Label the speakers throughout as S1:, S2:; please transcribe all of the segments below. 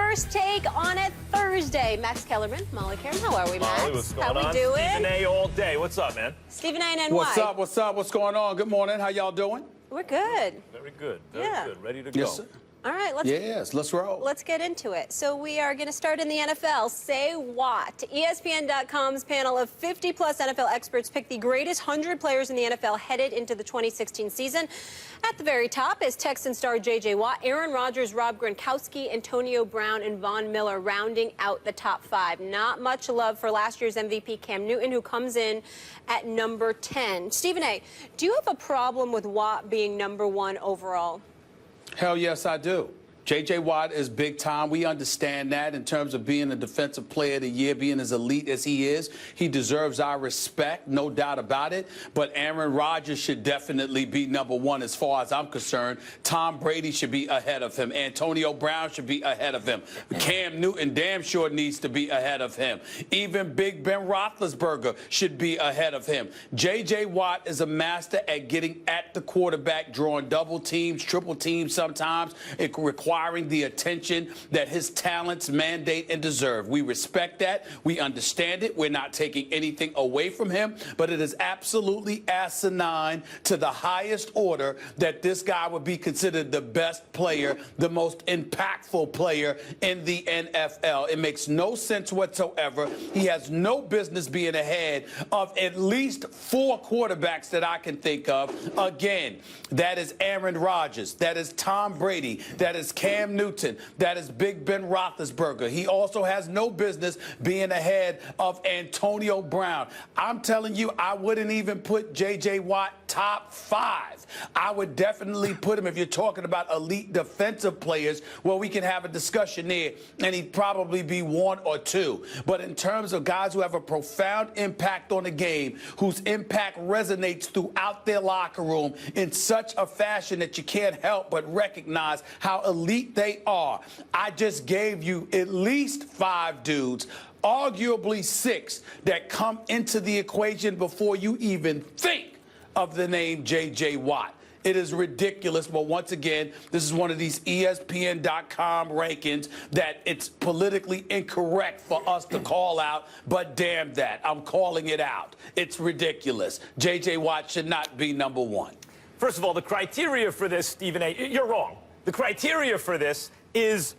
S1: First Take on a Thursday. Max Kellerman, Molly Karen, how are we, Max?
S2: Molly, what's going
S1: how
S2: on?
S1: we doing?
S2: Stephen A. all day. What's up, man?
S1: Stephen A. and NY.
S3: What's up? What's up? What's going on? Good morning. How y'all doing?
S1: We're good.
S2: Very good. Very good. Ready to
S3: Yes,
S2: go.
S3: sir.
S1: All right,
S3: let's roll.
S1: Let's get into it. So we are going to start in the NFL. Say what? ESPN.com's panel of 50-plus NFL experts picked the greatest 100 players in the NFL headed into the 2016 season. At the very top is Texan star J.J. Watt, Aaron Rodgers, Rob Gronkowski, Antonio Brown, and Von Miller rounding out the top 5. Not much love for last year's MVP Cam Newton, who comes in at number 10. Stephen A., do you have a problem with Watt being number 1 overall?
S3: Hell yes, I do. J.J. Watt is big time. We understand that in terms of being a defensive player of the year, being as elite as he is. He deserves our respect, no doubt about it. But Aaron Rodgers should definitely be number 1 as far as I'm concerned. Tom Brady should be ahead of him. Antonio Brown should be ahead of him. Cam Newton damn sure needs to be ahead of him. Even Big Ben Roethlisberger should be ahead of him. J.J. Watt is a master at getting at the quarterback, drawing double teams, triple teams sometimes. It requires the attention that his talents mandate and deserve. We respect that. We understand it. We're not taking anything away from him, but it is absolutely asinine to the highest order that this guy would be considered the best player, the most impactful player in the NFL. It makes no sense whatsoever. He has no business being ahead of at least 4 quarterbacks that I can think of. Again, that is Aaron Rodgers. That is Tom Brady. That is Cam Newton. That is Big Ben Roethlisberger. He also has no business being ahead of Antonio Brown. I'm telling you, I wouldn't even put J.J. Watt top 5. I would definitely put him, if you're talking about elite defensive players, well, we can have a discussion there, and he'd probably be 1 or 2. But in terms of guys who have a profound impact on the game, whose impact resonates throughout their locker room in such a fashion that you can't help but recognize how elite they are. I just gave you at least 5 dudes, arguably 6, that come into the equation before you even think of the name J.J. Watt. It is ridiculous, but once again, this is one of these ESPN.com rankings that it's politically incorrect for us to call out, but damn that, I'm calling it out. It's ridiculous. J.J. Watt should not be number 1.
S2: First of all, the criteria for this, Stephen A., you're wrong. The criteria for this is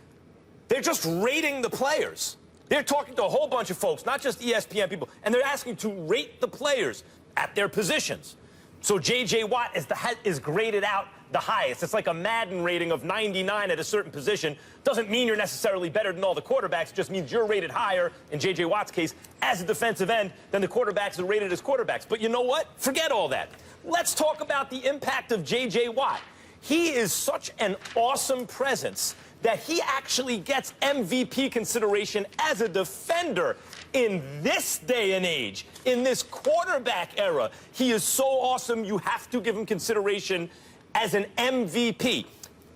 S2: they're just rating the players. They're talking to a whole bunch of folks, not just ESPN people, and they're asking to rate the players at their positions. So J.J. Watt is graded out the highest. It's like a Madden rating of 99 at a certain position. Doesn't mean you're necessarily better than all the quarterbacks. It just means you're rated higher, in J.J. Watt's case, as a defensive end than the quarterbacks are rated as quarterbacks. But you know what? Forget all that. Let's talk about the impact of J.J. Watt. He is such an awesome presence that he actually gets MVP consideration as a defender in this day and age, in this quarterback era. He is so awesome, you have to give him consideration as an MVP.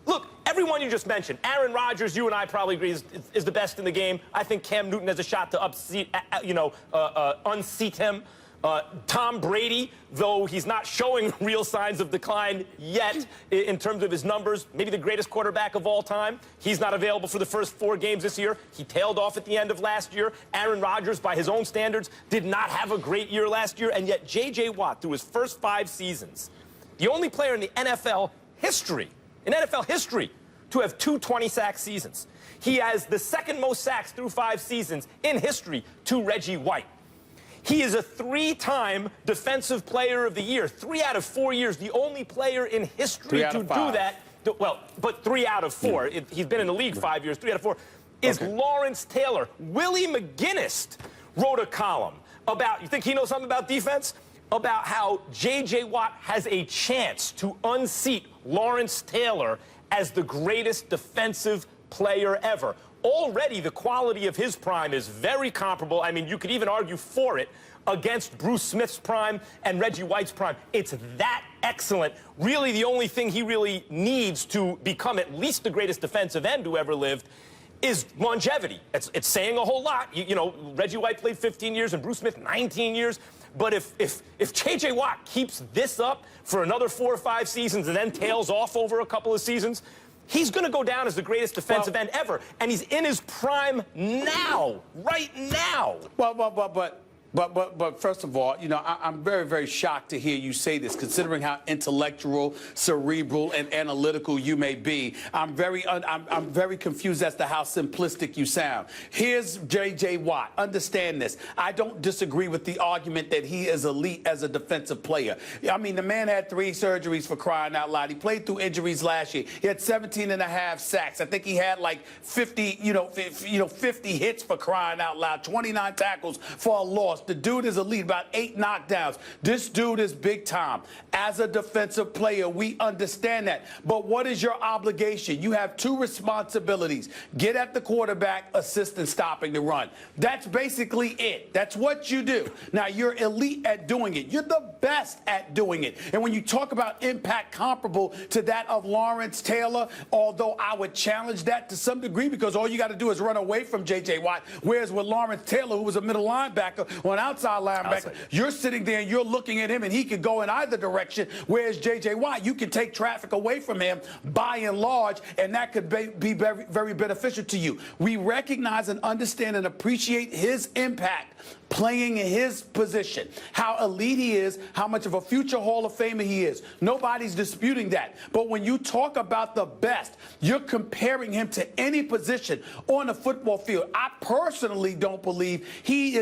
S2: Look, everyone you just mentioned, Aaron Rodgers, you and I probably agree, is the best in the game. I think Cam Newton has a shot to unseat him. Tom Brady, though he's not showing real signs of decline yet in terms of his numbers, maybe the greatest quarterback of all time. He's not available for the first 4 games this year. He tailed off at the end of last year. Aaron Rodgers, by his own standards, did not have a great year last year. And yet J.J. Watt, through his first 5 seasons, the only player in the NFL history, to have 2 20-sack seasons. He has the 2nd most sacks through 5 seasons in history to Reggie White. He is a 3-time Defensive Player of the Year. 3 out of 4 years, the only player in history to do that. Well, but 3 out of 4.
S3: Yeah.
S2: He's been in the league 5 years. 3 out of 4 is Lawrence Taylor. Willie McGinnis wrote a column about, you think he knows something about defense? About how J.J. Watt has a chance to unseat Lawrence Taylor as the greatest defensive player ever. Already, the quality of his prime is very comparable. I mean, you could even argue for it against Bruce Smith's prime and Reggie White's prime. It's that excellent. Really, the only thing he really needs to become at least the greatest defensive end who ever lived is longevity. It's saying a whole lot. You know, Reggie White played 15 years and Bruce Smith 19 years. But if J.J. Watt keeps this up for another 4 or 5 seasons and then tails off over a couple of seasons, he's going to go down as the greatest defensive end ever. And he's in his prime now, right now.
S3: But first of all, you know, I'm very, very shocked to hear you say this, considering how intellectual, cerebral, and analytical you may be. I'm very confused as to how simplistic you sound. Here's J.J. Watt. Understand this. I don't disagree with the argument that he is elite as a defensive player. I mean, the man had 3 surgeries, for crying out loud. He played through injuries last year. He had 17.5 sacks. I think he had like 50 hits, for crying out loud. 29 tackles for a loss. The dude is elite, about 8 knockdowns. This dude is big time. As a defensive player, we understand that. But what is your obligation? You have 2 responsibilities. Get at the quarterback, assist in stopping the run. That's basically it. That's what you do. Now, you're elite at doing it. You're the best at doing it. And when you talk about impact comparable to that of Lawrence Taylor, although I would challenge that to some degree, because all you got to do is run away from J.J. Watt, whereas with Lawrence Taylor, who was a middle linebacker or an outside linebacker, you're sitting there and you're looking at him and he could go in either direction, whereas J.J. Watt, you can take traffic away from him by and large, and that could be very, very beneficial to you. We recognize and understand and appreciate his impact playing in his position, how elite he is, how much of a future Hall of Famer he is. Nobody's disputing that. But when you talk about the best, you're comparing him to any position on the football field. I personally don't believe he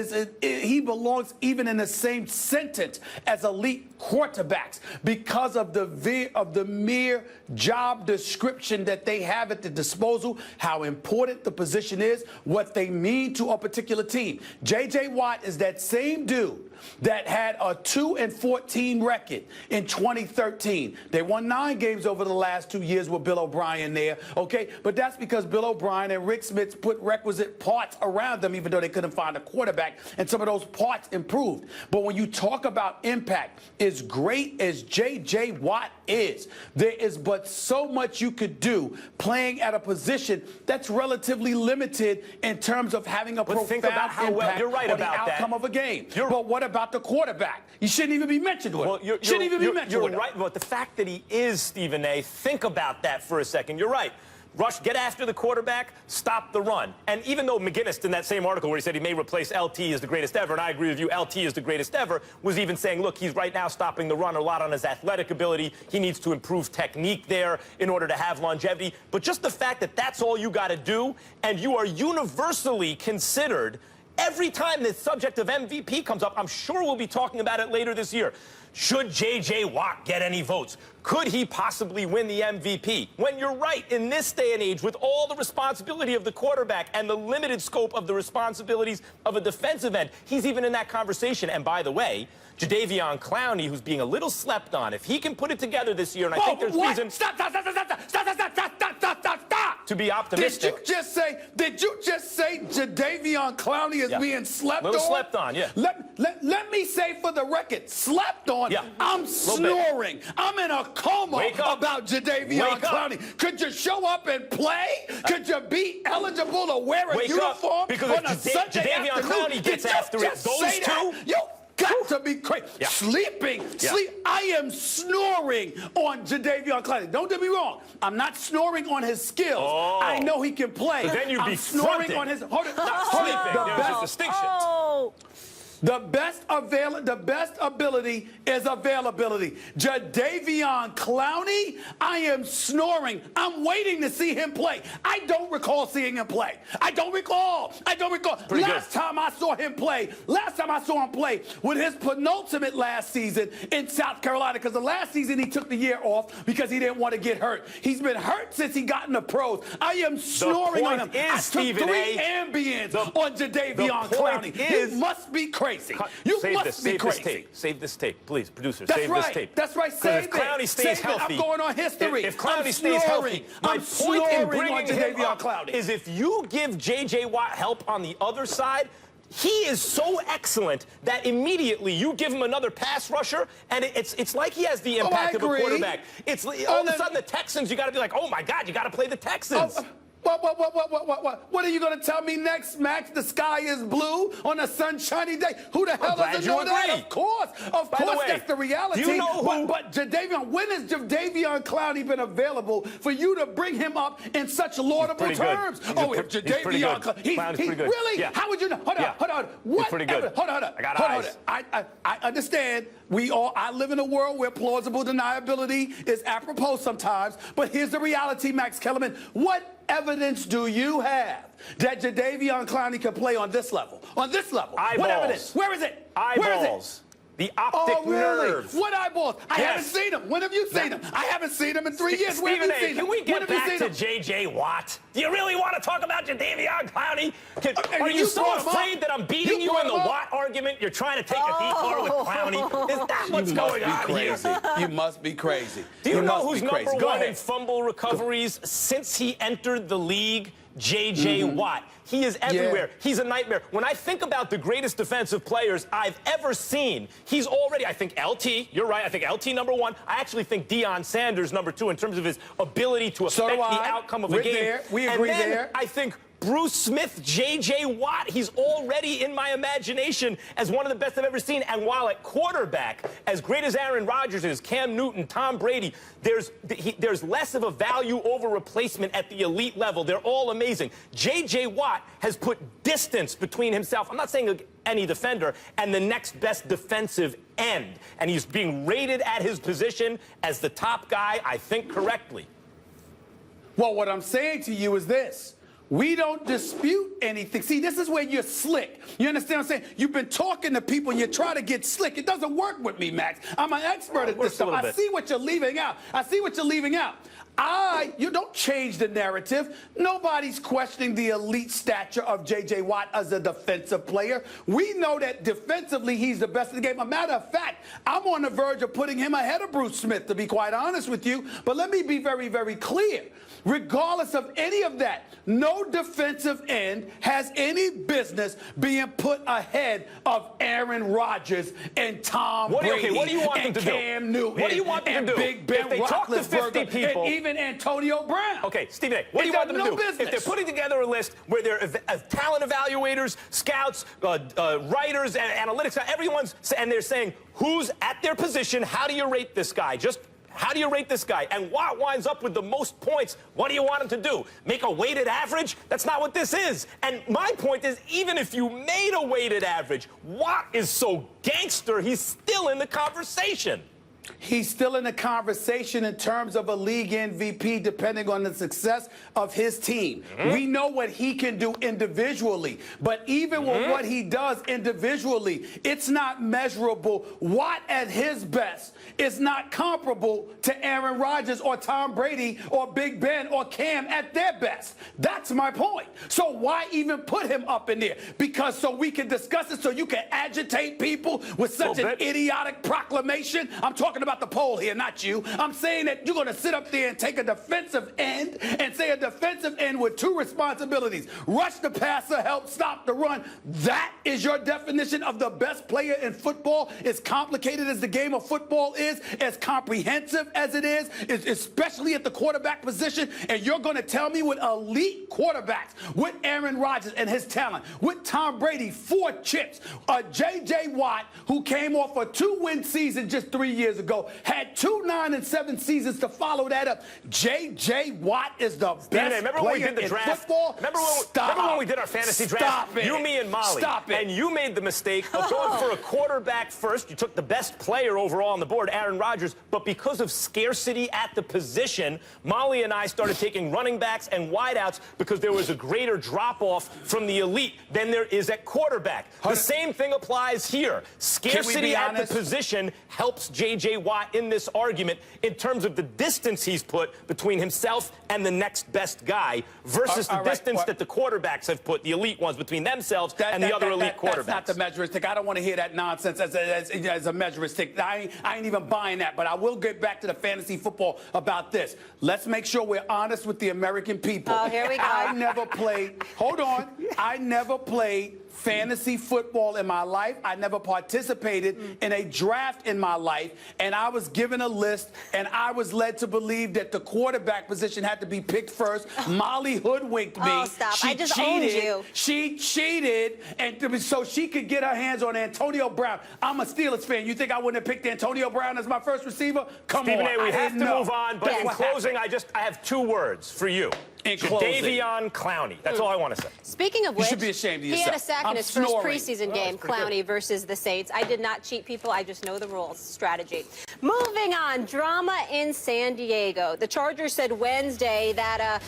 S3: belongs even in the same sentence as elite quarterbacks because of the mere job description that they have at the disposal, how important the position is, what they mean to a particular team. J.J. Watt is that same dude that had a 2-14 record in 2013. They won 9 games over the last 2 years with Bill O'Brien there, okay? But that's because Bill O'Brien and Rick Smits put requisite parts around them, even though they couldn't find a quarterback, and some of those parts improved. But when you talk about impact, as great as J.J. Watt is, there is but so much you could do playing at a position that's relatively limited in terms of having a profound impact on the outcome of a game. But what about the quarterback? You shouldn't even be mentioned with him.
S2: You're right. But the fact that he is Stephen A., think about that for a second. You're right. Rush, get after the quarterback, stop the run. And even though McGinnis, in that same article where he said he may replace LT as the greatest ever, and I agree with you, LT is the greatest ever, was even saying, look, he's right now stopping the run a lot on his athletic ability. He needs to improve technique there in order to have longevity. But just the fact that that's all you got to do, and you are universally considered every time the subject of MVP comes up. I'm sure we'll be talking about it later this year. Should J.J. Watt get any votes? Could he possibly win the MVP? When you're right, in this day and age, with all the responsibility of the quarterback and the limited scope of the responsibilities of a defensive end, he's even in that conversation. And by the way, Jadeveon Clowney, who's being a little slept on, if he can put it together this year, and I think there's reason... Stop! To be optimistic.
S3: Did you just say Jadeveon Clowney is being slept on?
S2: A little slept on, yeah.
S3: Let me say for the record, slept on.
S2: Yeah.
S3: I'm snoring. I'm in a coma about Jadeveon Clowney. Could you show up and play? Could you be eligible to wear a uniform
S2: because
S3: on a Sunday
S2: Jadeveon Clowney gets after it. Those two.
S3: You got to be crazy.
S2: Yeah.
S3: Sleeping. I am snoring on Jadeveon Clowney. Don't get me wrong. I'm not snoring on his skills. I know he can play.
S2: But then you'd be
S3: snoring on his. Hold it.
S2: Not sleeping. There's a distinction.
S3: The best ability is availability. Jadeveon Clowney, I am snoring. I'm waiting to see him play. I don't recall seeing him play. I don't recall. Last time I saw him play with his penultimate last season in South Carolina, because the last season he took the year off because he didn't want to get hurt. He's been hurt since he got in the pros. I am snoring on him. I took 3 Ambiens on Jadeveon Clowney. He must be crazy. You must be crazy.
S2: Save this tape, please, producer.
S3: That's
S2: save
S3: right.
S2: this tape.
S3: That's right. Save
S2: if Clowney stays healthy,
S3: I'm going on history.
S2: If Clowney stays healthy, my point in bringing him up is if you give J.J. Watt help on the other side, he is so excellent that immediately you give him another pass rusher, and it's like he has the impact of a quarterback. It's all of a sudden the Texans, you got to be like, oh my God, you got to play the Texans.
S3: What are you going to tell me next, Max? The sky is blue on a sunshiny day. Who the hell doesn't know that? Of course, that's the reality.
S2: Do you know who?
S3: But Jadeveon, when has Jadeveon Clowney been available for you to bring him up in such laudable terms?
S2: If
S3: Jadeveon Clowney, really?
S2: Yeah.
S3: How would you know? Hold on.
S2: He's pretty good.
S3: Hold on.
S2: I got eyes.
S3: I understand. I live in a world where plausible deniability is apropos sometimes. But here's the reality, Max Kellerman. What evidence do you have that Jadeveon Clowney can play on this level? On this level.
S2: Eyeballs.
S3: What evidence? Where is it?
S2: Eyeballs.
S3: Where is it?
S2: The optic nerve.
S3: What eyeballs? I haven't seen him. When have you seen him? I haven't seen him in 3 years. When have you seen him?
S2: Can we get back to J.J. Watt? Do you really want to talk about Jadeveon Clowney? Are you so afraid that I'm beating you in the Watt argument? You're trying to take a detour with Clowney? Is that what's going on here?
S3: You must be crazy.
S2: Do you know who's number one in fumble recoveries since he entered the league? J.J. Watt. He is everywhere. Yeah. He's a nightmare. When I think about the greatest defensive players I've ever seen, he's already, I think LT, you're right, I think LT number one. I actually think Deion Sanders number two in terms of his ability to affect the outcome of a game.
S3: We agree
S2: and then
S3: there.
S2: I think Bruce Smith, J.J. Watt, he's already in my imagination as one of the best I've ever seen. And while at quarterback, as great as Aaron Rodgers is, Cam Newton, Tom Brady, there's less of a value over replacement at the elite level. They're all amazing. J.J. Watt has put distance between himself, I'm not saying any defender, and the next best defensive end. And he's being rated at his position as the top guy, I think correctly.
S3: Well, what I'm saying to you is this. We don't dispute anything. See, this is where you're slick. You understand what I'm saying? You've been talking to people and you try to get slick. It doesn't work with me, Max. I'm an expert at this stuff. I see what you're leaving out. You don't change the narrative. Nobody's questioning the elite stature of J.J. Watt as a defensive player. We know that defensively he's the best in the game. A matter of fact, I'm on the verge of putting him ahead of Bruce Smith, to be quite honest with you. But let me be very, very clear. Regardless of any of that, no defensive end has any business being put ahead of Aaron Rodgers and Tom Brady
S2: what do you want them to
S3: Cam Newton
S2: what do you want them to do?
S3: Big Ben
S2: if they talk to 50 people,
S3: and even Antonio Brown.
S2: Okay, Stephen A., what do you want them to do?
S3: Business.
S2: If they're putting together a list where they're talent evaluators, scouts, writers, and analytics, and they're saying who's at their position, how do you rate this guy? How do you rate this guy? And Watt winds up with the most points. What do you want him to do? Make a weighted average? That's not what this is. And my point is, even if you made a weighted average, Watt is so gangster, he's still in the conversation.
S3: He's still in the conversation in terms of a league MVP, depending on the success of his team. We know what he can do individually, but even with what he does individually, it's not measurable. Watt at his best is not comparable to Aaron Rodgers or Tom Brady or Big Ben or Cam at their best. That's my point. So why even put him up in there? Because so we can discuss it, so you can agitate people with such an idiotic proclamation. I'm talking about the poll here, not you. I'm saying that you're going to sit up there and take a defensive end and say a defensive end with two responsibilities: rush the passer, help stop the run. That is your definition of the best player in football. As complicated as the game of football is, as comprehensive as it is, especially at the quarterback position, and you're going to tell me with elite quarterbacks, with Aaron Rodgers and his talent, with Tom Brady, 4 chips, J.J. Watt, who came off a 2-win season just 3 years ago, had 2 9-7 seasons to follow that up. J.J. Watt is the best player in football.
S2: Remember when we did our fantasy draft? You, me, and Molly. And you made the mistake of going for a quarterback first. You took the best player overall on the board, Aaron Rodgers, but because of scarcity at the position, Molly and I started taking running backs and wideouts because there was a greater drop-off from the elite than there is at quarterback. The same thing applies here. Scarcity at the position helps J.J. Watt in this argument in terms of the distance he's put between himself and the next best guy versus the distance that the quarterbacks have put, the elite ones, between themselves and the other elite quarterbacks.
S3: That's not the measuring stick. I don't want to hear that nonsense as a measuring stick. I ain't even buying that, but I will get back to the fantasy football about this. Let's make sure we're honest with the American people.
S1: Oh, here we go.
S3: I never played, hold on, I never played fantasy football in my life. I never participated in a draft in my life. And I was given a list, and I was led to believe that the quarterback position had to be picked first. Molly hoodwinked me.
S1: Oh, stop.
S3: She
S1: I just
S3: cheated.
S1: owned you.
S3: She cheated, and so she could get her hands on Antonio Brown. I'm a Steelers fan. You think I wouldn't have picked Antonio Brown as my first receiver? Come
S2: Stephen
S3: on.
S2: A., we have to move on, but
S1: Yes.
S2: in closing, I have 2 words for you.
S3: In closing.
S2: Davion Clowney. That's all I want to say.
S1: Speaking of which,
S3: should be ashamed of
S1: he had a
S3: yourself.
S1: sack in
S3: I'm
S1: his
S3: snoring.
S1: first preseason
S2: Oh,
S1: game,
S2: that's pretty
S1: Clowney versus the Saints. I did not cheat people. I just know the rules. Strategy. Moving on, drama in San Diego. The Chargers said Wednesday that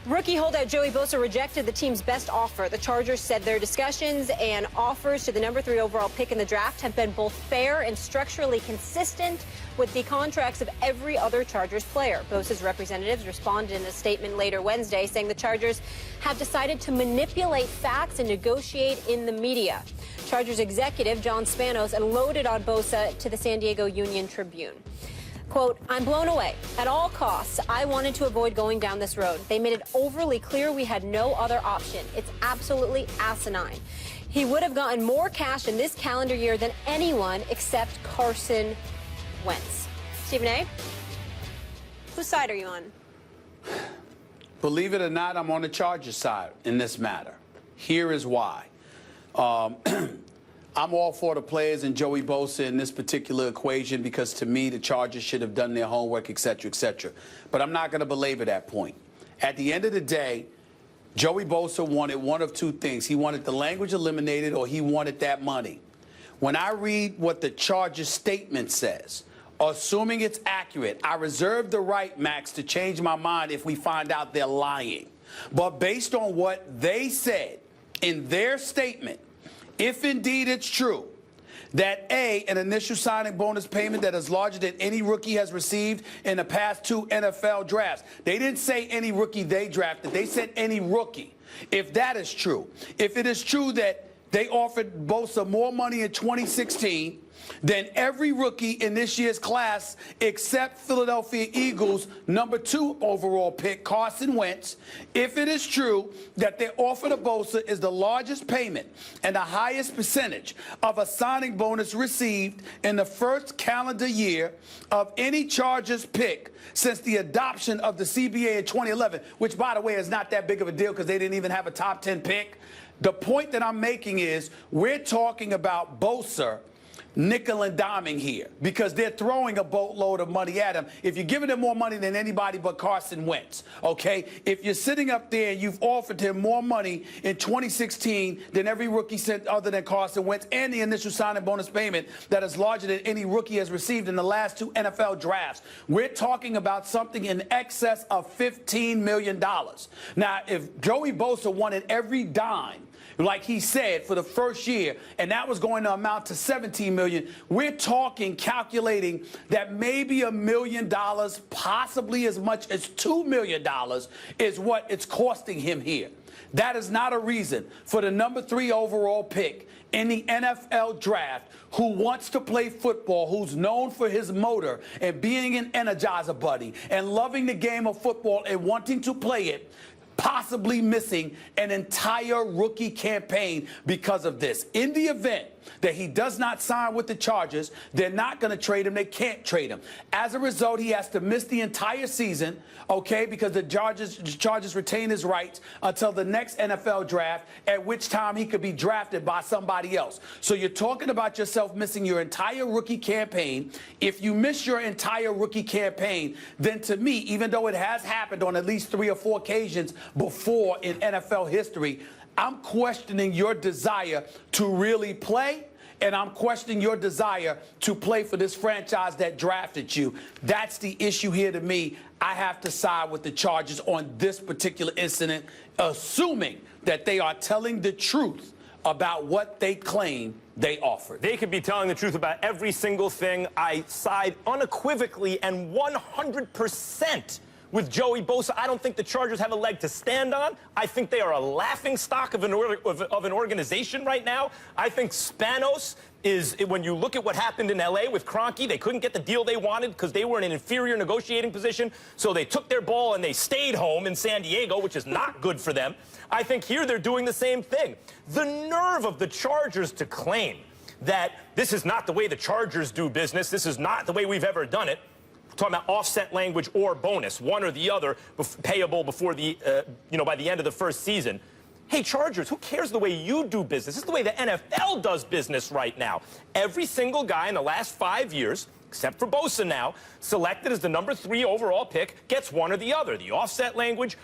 S1: rookie holdout Joey Bosa rejected the team's best offer. The Chargers said their discussions and offers to the number 3 overall pick in the draft have been both fair and structurally consistent with the contracts of every other Chargers player. Bosa's representatives responded in a statement later Wednesday saying the Chargers have decided to manipulate facts and negotiate in the media. Chargers executive John Spanos unloaded on Bosa to the San Diego Union Tribune. Quote, I'm blown away. At all costs, I wanted to avoid going down this road. They made it overly clear we had no other option. It's absolutely asinine. He would have gotten more cash in this calendar year than anyone except Carson Wentz. Stephen A., whose side are you on?
S3: Believe it or not, I'm on the Chargers side in this matter. Here is why. I'm all for the players and Joey Bosa in this particular equation because, to me, the Chargers should have done their homework, et cetera, et cetera. But I'm not going to belabor that point. At the end of the day, Joey Bosa wanted one of 2 things. He wanted the language eliminated or he wanted that money. When I read what the Chargers statement says, assuming it's accurate, I reserve the right, Max, to change my mind if we find out they're lying. But based on what they said in their statement, if indeed it's true that A, an initial signing bonus payment that is larger than any rookie has received in the past 2 NFL drafts. They didn't say any rookie they drafted. They said any rookie. If that is true, if it is true that they offered Bosa more money in 2016 than every rookie in this year's class except Philadelphia Eagles number 2 overall pick, Carson Wentz. If it is true that their offer to Bosa is the largest payment and the highest percentage of a signing bonus received in the first calendar year of any Chargers pick since the adoption of the CBA in 2011, which, by the way, is not that big of a deal because they didn't even have a top 10 pick. The point that I'm making is we're talking about Bosa nickel and diming here because they're throwing a boatload of money at him. If you're giving him more money than anybody but Carson Wentz, okay? If you're sitting up there and you've offered him more money in 2016 than every rookie sent other than Carson Wentz and the initial signing bonus payment that is larger than any rookie has received in the last 2 NFL drafts, we're talking about something in excess of $15 million. Now, if Joey Bosa wanted every dime, like he said, for the first year, and that was going to amount to $17 million, we're talking, calculating that maybe $1 million, possibly as much as $2 million, is what it's costing him here. That is not a reason for the number 3 overall pick in the NFL draft who wants to play football, who's known for his motor and being an energizer buddy and loving the game of football and wanting to play it, possibly missing an entire rookie campaign because of this. In the event that he does not sign with the Chargers, they're not going to trade him. They can't trade him. As a result, he has to miss the entire season, okay, because the Chargers retain his rights until the next NFL draft, at which time he could be drafted by somebody else. So you're talking about yourself missing your entire rookie campaign. If you miss your entire rookie campaign, then to me, even though it has happened on at least 3 or 4 occasions before in NFL history, I'm questioning your desire to really play, and I'm questioning your desire to play for this franchise that drafted you. That's the issue here to me. I have to side with the Chargers on this particular incident, assuming that they are telling the truth about what they claim they offered.
S2: They could be telling the truth about every single thing. I side unequivocally and 100% with Joey Bosa. I don't think the Chargers have a leg to stand on. I think they are a laughingstock of an organization right now. I think Spanos is, when you look at what happened in L.A. with Kroenke, they couldn't get the deal they wanted because they were in an inferior negotiating position. So they took their ball and they stayed home in San Diego, which is not good for them. I think here they're doing the same thing. The nerve of the Chargers to claim that this is not the way the Chargers do business. This is not the way we've ever done it. We're talking about offset language or bonus, one or the other, payable before the, by the end of the first season. Hey, Chargers, who cares the way you do business? This is the way the NFL does business right now. Every single guy in the last 5 years, except for Bosa now, selected as the number 3 overall pick, gets one or the other, the offset language,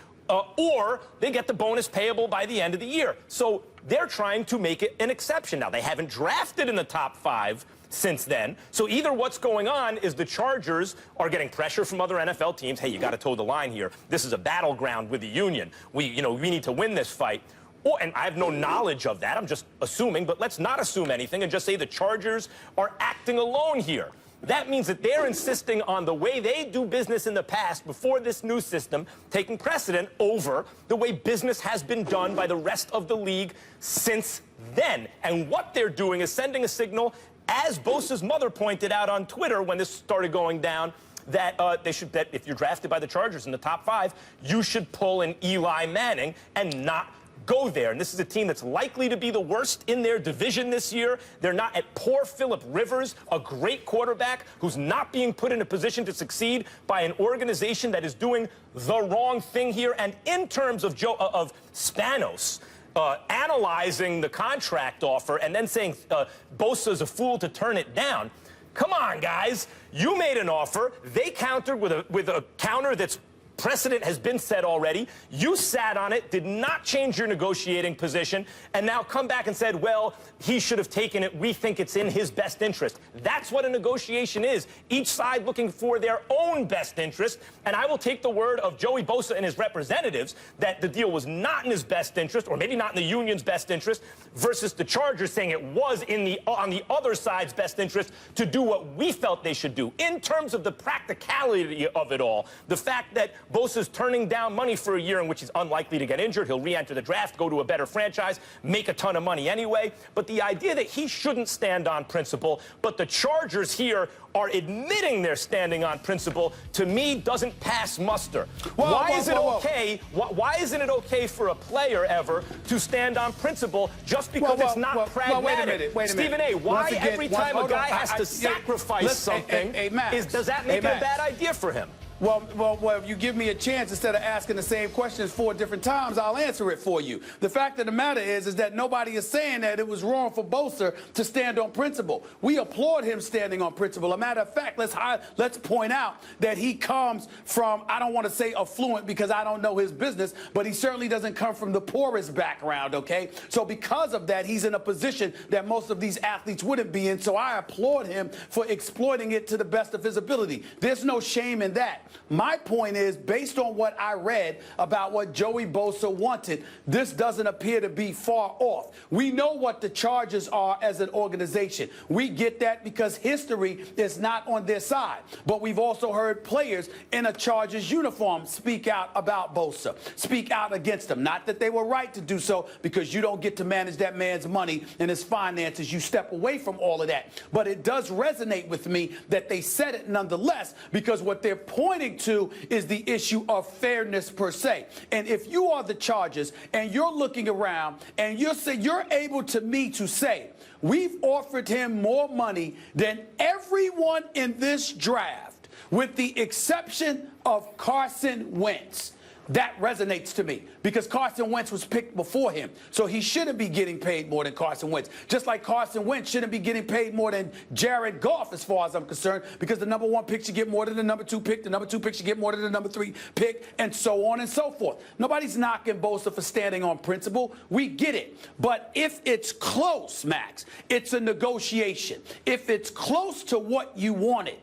S2: or they get the bonus payable by the end of the year. So they're trying to make it an exception. Now, they haven't drafted in the top 5 since then. So either what's going on is the Chargers are getting pressure from other NFL teams. Hey, you got to toe the line here. This is a battleground with the union. We need to win this fight. And I have no knowledge of that. I'm just assuming. But let's not assume anything and just say the Chargers are acting alone here. That means that they're insisting on the way they do business in the past before this new system, taking precedent over the way business has been done by the rest of the league since then. And what they're doing is sending a signal, as Bosa's mother pointed out on Twitter when this started going down, that that if you're drafted by the Chargers in the top 5, you should pull an Eli Manning and not go there. And this is a team that's likely to be the worst in their division this year. They're not at poor Phillip Rivers, a great quarterback who's not being put in a position to succeed by an organization that is doing the wrong thing here. And in terms of Spanos, analyzing the contract offer and then saying Bosa's a fool to turn it down. Come on, guys. You made an offer. They countered with a counter that's precedent has been set already. You sat on it, did not change your negotiating position, and now come back and said, well, he should have taken it. We think it's in his best interest. That's what a negotiation is. Each side looking for their own best interest. And I will take the word of Joey Bosa and his representatives that the deal was not in his best interest, or maybe not in the union's best interest, versus the Chargers saying it was on the other side's best interest to do what we felt they should do. In terms of the practicality of it all, the fact that Bosa's turning down money for a year in which he's unlikely to get injured. He'll re-enter the draft, go to a better franchise, make a ton of money anyway. But the idea that he shouldn't stand on principle, but the Chargers here are admitting they're standing on principle, to me doesn't pass muster. Why isn't it okay for a player ever to stand on principle just because it's not pragmatic?
S3: Wait a minute.
S2: Stephen A., why every time a guy has to sacrifice something, does that make it a bad idea for him?
S3: Well, if you give me a chance, instead of asking the same questions 4 different times, I'll answer it for you. The fact of the matter is that nobody is saying that it was wrong for Bosa to stand on principle. We applaud him standing on principle. A matter of fact, let's point out that he comes from, I don't want to say affluent because I don't know his business, but he certainly doesn't come from the poorest background, okay? So because of that, he's in a position that most of these athletes wouldn't be in. So I applaud him for exploiting it to the best of his ability. There's no shame in that. My point is, based on what I read about what Joey Bosa wanted, this doesn't appear to be far off. We know what the Chargers are as an organization. We get that because history is not on their side. But we've also heard players in a Chargers uniform speak out about Bosa, speak out against him. Not that they were right to do so, because you don't get to manage that man's money and his finances. You step away from all of that. But it does resonate with me that they said it nonetheless, because what they're pointing to is the issue of fairness per se. And if you are the Chargers and you're looking around and you're able to say, we've offered him more money than everyone in this draft, with the exception of Carson Wentz. That resonates to me because Carson Wentz was picked before him. So he shouldn't be getting paid more than Carson Wentz. Just like Carson Wentz shouldn't be getting paid more than Jared Goff, as far as I'm concerned, because the number 1 pick should get more than the number 2 pick. The number 2 pick should get more than the number 3 pick, and so on and so forth. Nobody's knocking Bosa for standing on principle. We get it. But if it's close, Max, it's a negotiation. If it's close to what you wanted,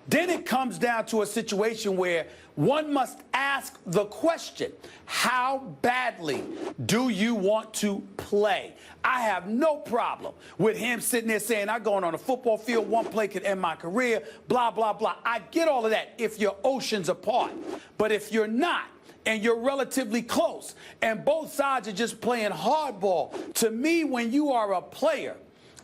S3: then it comes down to a situation where one must ask the question, how badly do you want to play? I have no problem with him sitting there saying, I'm going on a football field, one play could end my career, blah, blah, blah. I get all of that if you're oceans apart. But if you're not, and you're relatively close, and both sides are just playing hardball, to me, when you are a player,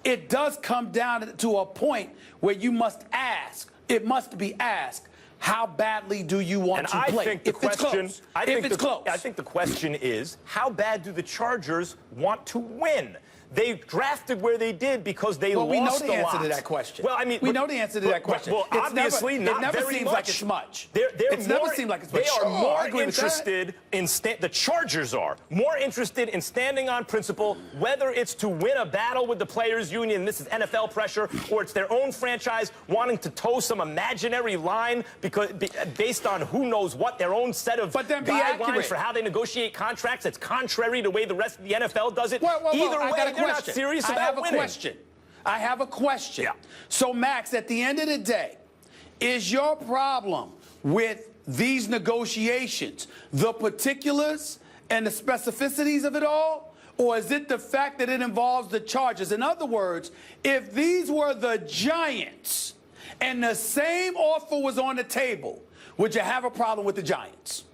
S3: it does come down to a point where you must ask, it must be asked, how badly do you want to play?
S2: Think the question,
S3: I
S2: think the question is, how bad do the Chargers want to win? They drafted where they did because they lost a lot.
S3: Well, we know the answer to that question.
S2: Well, I mean,
S3: we know the answer to that question.
S2: Well, obviously, not
S3: it never
S2: very
S3: seems
S2: much.
S3: like it's much.
S2: It's
S3: never seemed like it's much.
S2: They are more interested in the Chargers are more interested in standing on principle, whether it's to win a battle with the players' union. This is NFL pressure, or it's their own franchise wanting to toe some imaginary line based on who knows what, their own set of guidelines for how they negotiate contracts. That's contrary to the way the rest of the NFL does it. Either way, they're not serious about winning.
S3: I have a question.
S2: Yeah.
S3: So, Max, at the end of the day, is your problem with these negotiations the particulars and the specificities of it all? Or is it the fact that it involves the Chargers? In other words, if these were the Giants and the same offer was on the table, would you have a problem with the Giants?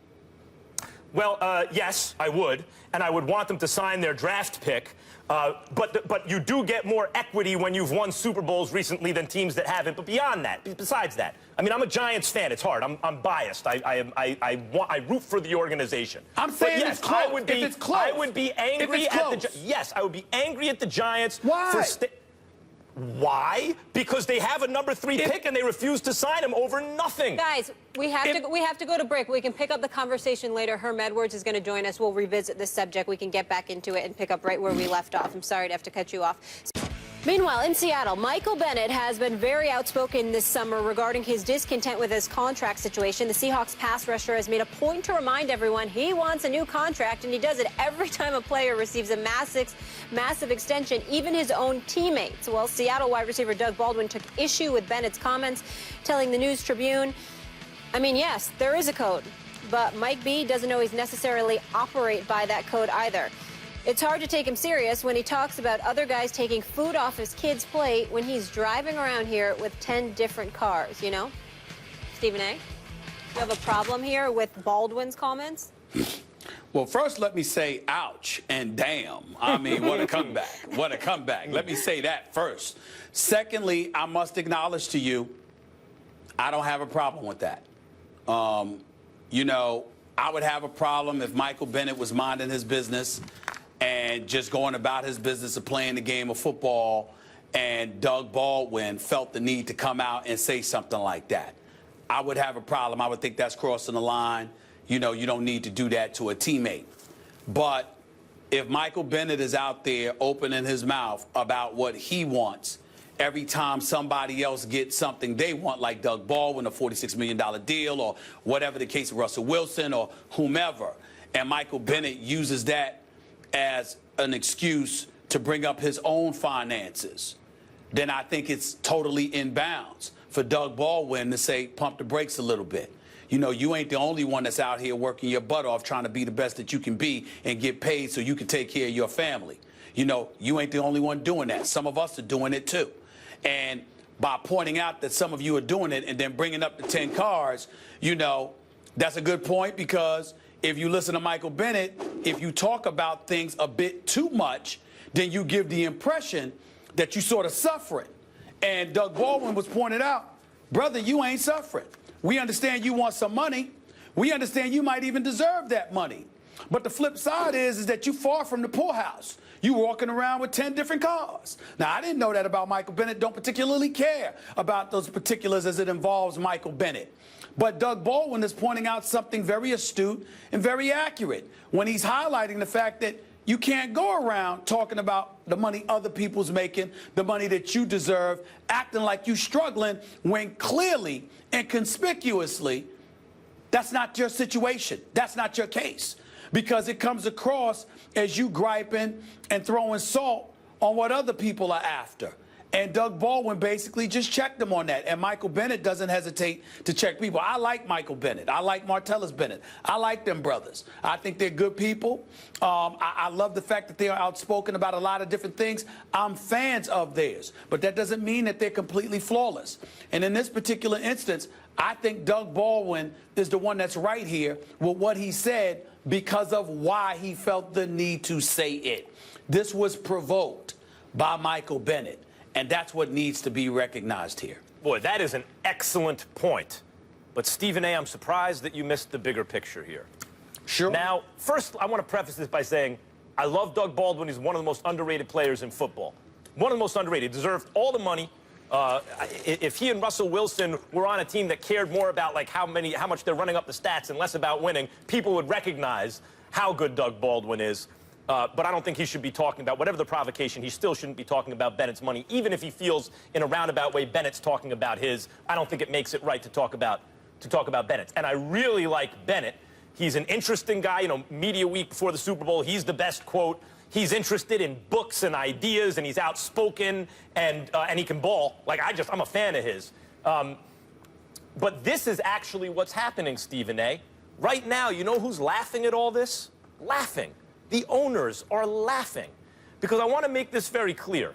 S2: Well, yes, I would. And I would want them to sign their draft pick. But you do get more equity when you've won Super Bowls recently than teams that haven't. But beyond that, besides that, I mean, I'm a Giants fan. It's hard. I'm biased. I root for the organization.
S3: I'm saying
S2: yes,
S3: it's close. If it's close.
S2: I would be angry at the I would be angry at the Giants.
S3: Why?
S2: Why? Because they have a number 3 pick and they refuse to sign him over nothing.
S1: Guys, we have to go to break. We can pick up the conversation later. Herm Edwards is going to join us. We'll revisit this subject. We can get back into it and pick up right where we left off. I'm sorry to have to cut you off. Meanwhile, in Seattle, Michael Bennett has been very outspoken this summer regarding his discontent with his contract situation. The Seahawks pass rusher has made a point to remind everyone he wants a new contract, and he does it every time a player receives a massive extension, even his own teammates. Well, Seattle wide receiver Doug Baldwin took issue with Bennett's comments, telling the News Tribune, I mean, yes, there is a code, but Mike B doesn't always necessarily operate by that code either. It's hard to take him serious when he talks about other guys taking food off his kid's plate when he's driving around here with 10 different cars, you know? Stephen A., you have a problem here with Baldwin's comments?
S3: Well, first, let me say ouch and damn. I mean, what a comeback. What a comeback. Let me say that first. Secondly, I must acknowledge to you, I don't have a problem with that. You know, I would have a problem if Michael Bennett was minding his business and just going about his business of playing the game of football, and Doug Baldwin felt the need to come out and say something like that. I would have a problem. I would think that's crossing the line. You know, you don't need to do that to a teammate. But if Michael Bennett is out there opening his mouth about what he wants every time somebody else gets something they want, like Doug Baldwin, a $46 million deal, or whatever the case of Russell Wilson or whomever, and Michael Bennett uses that as an excuse to bring up his own finances, then I think it's totally in bounds for Doug Baldwin to say, pump the brakes a little bit. You know, you ain't the only one that's out here working your butt off trying to be the best that you can be and get paid so you can take care of your family. You know, you ain't the only one doing that. Some of us are doing it too. And by pointing out that some of you are doing it and then bringing up the 10 cars, you know, that's a good point, because if you listen to Michael Bennett, if you talk about things a bit too much, then you give the impression that you sort of suffering. And Doug Baldwin was pointed out, brother, you ain't suffering. We understand you want some money. We understand you might even deserve that money. But the flip side is that you far from the poorhouse. You walking around with 10 different cars. Now, I didn't know that about Michael Bennett. Don't particularly care about those particulars as it involves Michael Bennett. But Doug Baldwin is pointing out something very astute and very accurate when he's highlighting the fact that you can't go around talking about the money other people's making, the money that you deserve, acting like you struggling, when clearly and conspicuously that's not your situation. That's not your case. Because it comes across as you griping and throwing salt on what other people are after. And Doug Baldwin basically just checked him on that. And Michael Bennett doesn't hesitate to check people. I like Michael Bennett. I like Martellus Bennett. I like them brothers. I think they're good people. I love the fact that they are outspoken about a lot of different things. I'm fans of theirs. But that doesn't mean that they're completely flawless. And in this particular instance, I think Doug Baldwin is the one that's right here with what he said because of why he felt the need to say it. This was provoked by Michael Bennett. And that's what needs to be recognized here.
S2: Boy, that is an excellent point. But, Stephen A., I'm surprised that you missed the bigger picture here.
S3: Sure.
S2: Now, first, I want to preface this by saying I love Doug Baldwin. He's one of the most underrated players in football. One of the most underrated. He deserved all the money. If he and Russell Wilson were on a team that cared more about like how much they're running up the stats and less about winning, people would recognize how good Doug Baldwin is. But I don't think he should be talking about, whatever the provocation, he still shouldn't be talking about Bennett's money, even if he feels in a roundabout way Bennett's talking about his. I don't think it makes it right to talk about Bennett's. And I really like Bennett. He's an interesting guy. You know, media week before the Super Bowl, he's the best quote. He's interested in books and ideas, and he's outspoken, and he can ball. Like, I'm a fan of his. But this is actually what's happening, Stephen A. Right now, you know who's laughing at all this? Laughing. The owners are laughing. Because I want to make this very clear.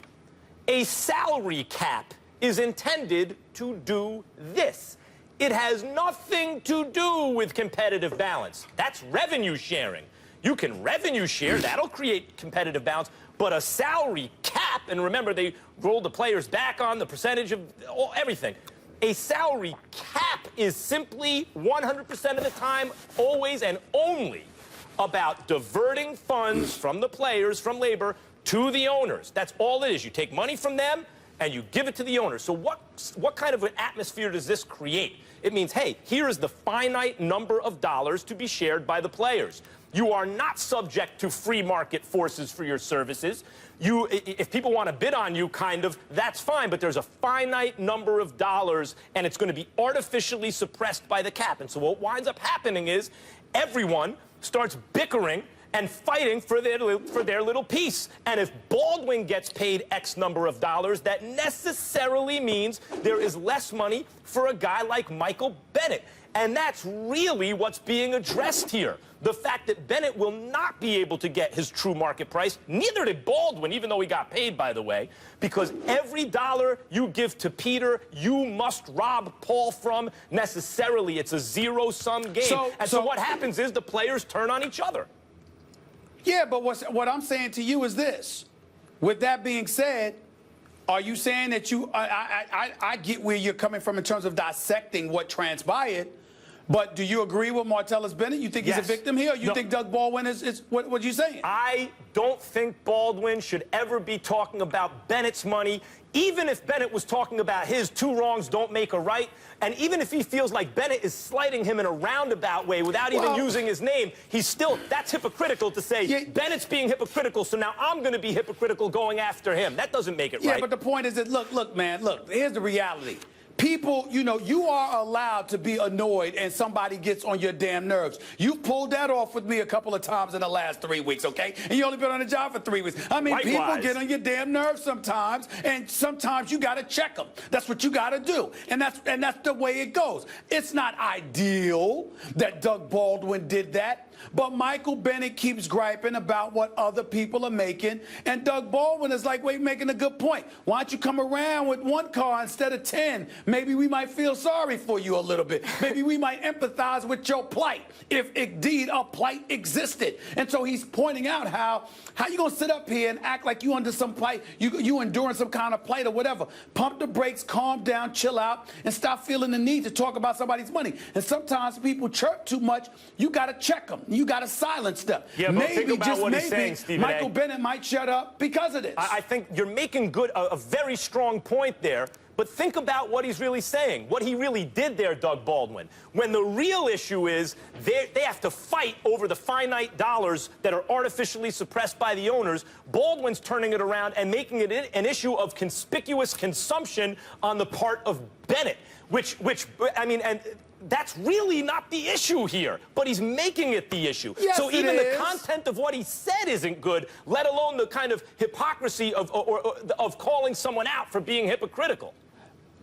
S2: A salary cap is intended to do this. It has nothing to do with competitive balance. That's revenue sharing. You can revenue share, that'll create competitive balance, but a salary cap, and remember, they rolled the players back on the percentage of everything. A salary cap is simply 100% of the time, always and only about diverting funds from the players, from labor, to the owners. That's all it is. You take money from them and you give it to the owners. So what kind of an atmosphere does this create? It means, hey, here is the finite number of dollars to be shared by the players. You are not subject to free market forces for your services. If people want to bid on you, that's fine, but there's a finite number of dollars, and it's going to be artificially suppressed by the cap. And so what winds up happening is everyone starts bickering and fighting for their little piece. And if Baldwin gets paid X number of dollars, that necessarily means there is less money for a guy like Michael Bennett. And that's really what's being addressed here. The fact that Bennett will not be able to get his true market price, neither did Baldwin, even though he got paid, by the way, because every dollar you give to Peter, you must rob Paul from necessarily. It's a zero-sum game. So what happens is the players turn on each other.
S3: Yeah, but what I'm saying to you is this. With that being said, are you saying that I get where you're coming from in terms of dissecting what transpired, but do you agree with Martellus Bennett? You think he's a victim here? Or you think Doug Baldwin is what are you saying?
S2: I don't think Baldwin should ever be talking about Bennett's money, even if Bennett was talking about his two wrongs don't make a right, and even if he feels like Bennett is slighting him in a roundabout way without even using his name, that's hypocritical to say, Bennett's being hypocritical, so now I'm going to be hypocritical going after him. That doesn't make it right.
S3: Yeah, but the point is that, look, man, here's the reality. People, you are allowed to be annoyed and somebody gets on your damn nerves. You pulled that off with me a couple of times in the last 3 weeks, okay? And you only been on the job for 3 weeks. I mean, people get on your damn nerves sometimes, and sometimes you got to check them. That's what you got to do. And that's the way it goes. It's not ideal that Doug Baldwin did that. But Michael Bennett keeps griping about what other people are making. And Doug Baldwin is like, wait, making a good point. Why don't you come around with one car instead of 10? Maybe we might feel sorry for you a little bit. Maybe we might empathize with your plight if indeed a plight existed. And so he's pointing out how you going to sit up here and act like you under some plight, you enduring some kind of plight or whatever. Pump the brakes, calm down, chill out, and stop feeling the need to talk about somebody's money. And sometimes people chirp too much. You got to check them. You got to silence them.
S2: Yeah, but think about what he's saying, Stephen A.
S3: Michael Bennett might shut up because of this.
S2: I think you're making a very strong point there. But think about what he's really saying, what he really did there, Doug Baldwin. When the real issue is they have to fight over the finite dollars that are artificially suppressed by the owners, Baldwin's turning it around and making it an issue of conspicuous consumption on the part of Bennett, which I mean, and that's really not the issue here, but he's making it the issue.
S3: Yes,
S2: so even
S3: it is.
S2: the content of what he said isn't good, let alone the kind of hypocrisy of calling someone out for being hypocritical.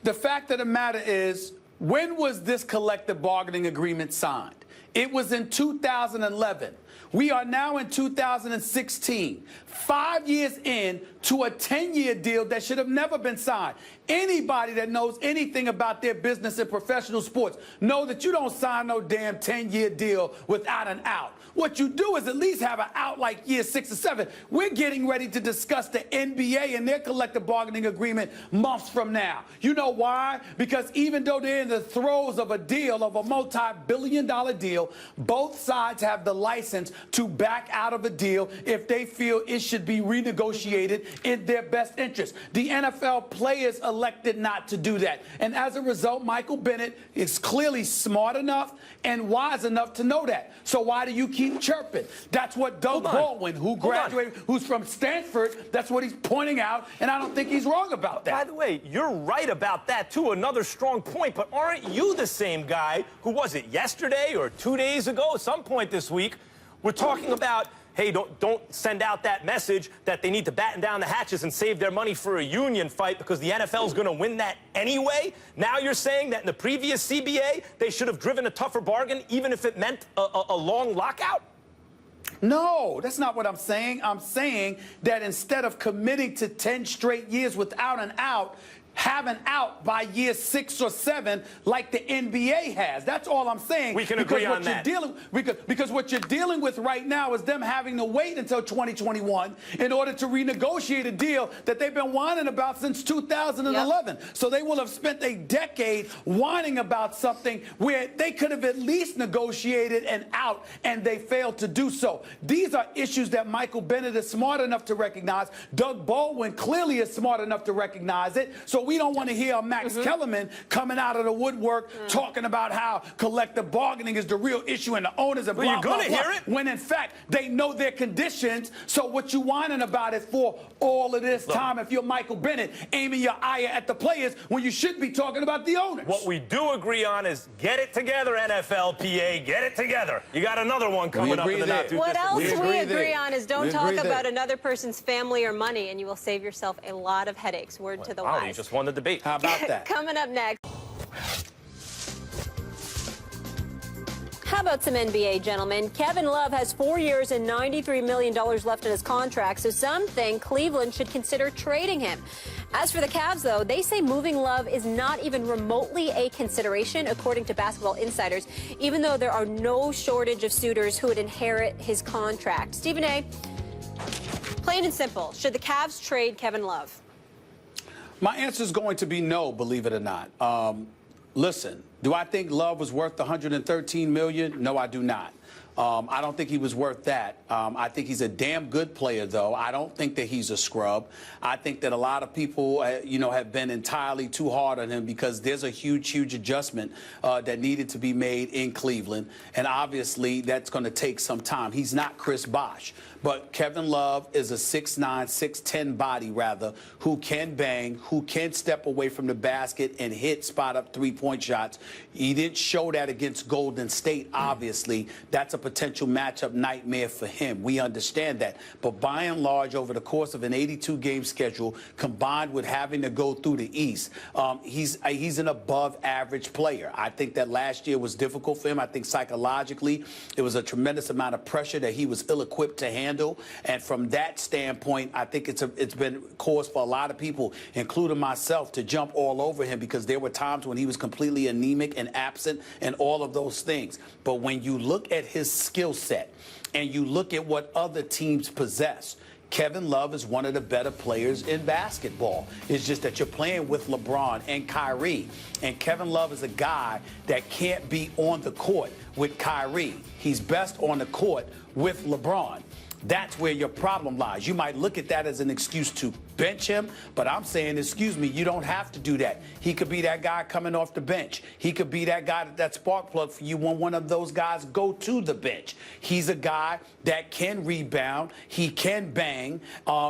S3: The fact of the matter is, when was this collective bargaining agreement signed? It was in 2011. We are now in 2016, 5 years in to a 10-year deal that should have never been signed. Anybody that knows anything about their business in professional sports know that you don't sign no damn 10-year deal without an out. What you do is at least have an out like year 6 or 7. We're getting ready to discuss the NBA and their collective bargaining agreement months from now. You know why? Because even though they're in the throes of a deal, of a multi-billion-dollar deal, both sides have the license to back out of a deal if they feel it should be renegotiated in their best interest. The NFL players elected not to do that. And as a result, Michael Bennett is clearly smart enough and wise enough to know that. So why do you keep chirping? That's what Doug Baldwin, who graduated, who's from Stanford, that's what he's pointing out, and I don't think he's wrong about that.
S2: By the way, you're right about that, too. Another strong point. But aren't you the same guy who, was it yesterday or 2 days ago, at some point this week, we're talking about, hey, don't send out that message that they need to batten down the hatches and save their money for a union fight because the NFL is going to win that anyway? Now you're saying that in the previous CBA, they should have driven a tougher bargain even if it meant a long lockout?
S3: No, that's not what I'm saying. I'm saying that instead of committing to 10 straight years without an out, have an out by year 6 or 7 like the NBA has. That's all I'm saying.
S2: We can agree on that.
S3: Because what you're dealing with right now is them having to wait until 2021 in order to renegotiate a deal that they've been whining about since 2011. Yep. So they will have spent a decade whining about something where they could have at least negotiated an out, and they failed to do so. These are issues that Michael Bennett is smart enough to recognize. Doug Baldwin clearly is smart enough to recognize it. So we don't want to hear Max Kellerman coming out of the woodwork talking about how collective bargaining is the real issue and the owners and blah, blah, blah.
S2: Hear it?
S3: When in fact, they know their conditions. So what you whining about it for all of this time if you're Michael Bennett aiming your eye at the players when you should be talking about the owners?
S2: What we do agree on is get it together, NFLPA. Get it together. You got another one coming up in the not too
S1: What
S2: distant
S1: else
S2: future.
S1: we agree on is don't talk about another person's family or money, and you will save yourself a lot of headaches. Word to the wise.
S2: You just won the debate.
S3: How about that?
S1: Coming up next. How about some NBA, gentlemen? Kevin Love has 4 years and $93 million left in his contract, so some think Cleveland should consider trading him. As for the Cavs, though, they say moving Love is not even remotely a consideration, according to Basketball Insiders, even though there are no shortage of suitors who would inherit his contract. Stephen A., plain and simple, should the Cavs trade Kevin Love?
S3: My answer is going to be no, believe it or not. Listen, do I think Love was worth $113 million? No, I do not. I don't think he was worth that. I think he's a damn good player, though. I don't think that he's a scrub. I think that a lot of people, have been entirely too hard on him because there's a huge, huge adjustment that needed to be made in Cleveland. And obviously, that's going to take some time. He's not Chris Bosh. But Kevin Love is a 6'9", 6'10" body, rather, who can bang, who can step away from the basket and hit spot-up three-point shots. He didn't show that against Golden State, obviously. That's a potential matchup nightmare for him. We understand that. But by and large, over the course of an 82-game schedule, combined with having to go through the East, he's an above-average player. I think that last year was difficult for him. I think psychologically it was a tremendous amount of pressure that he was ill-equipped to handle. And from that standpoint, I think it's been cause for a lot of people, including myself, to jump all over him because there were times when he was completely anemic and absent and all of those things. But when you look at his skill set and you look at what other teams possess, Kevin Love is one of the better players in basketball. It's just that you're playing with LeBron and Kyrie. And Kevin Love is a guy that can't be on the court with Kyrie. He's best on the court with LeBron. That's where your problem lies. You might look at that as an excuse to bench him, but I'm saying, excuse me, you don't have to do that. He could be that guy coming off the bench. He could be that guy, that spark plug for you when one of those guys go to the bench. He's a guy that can rebound. He can bang.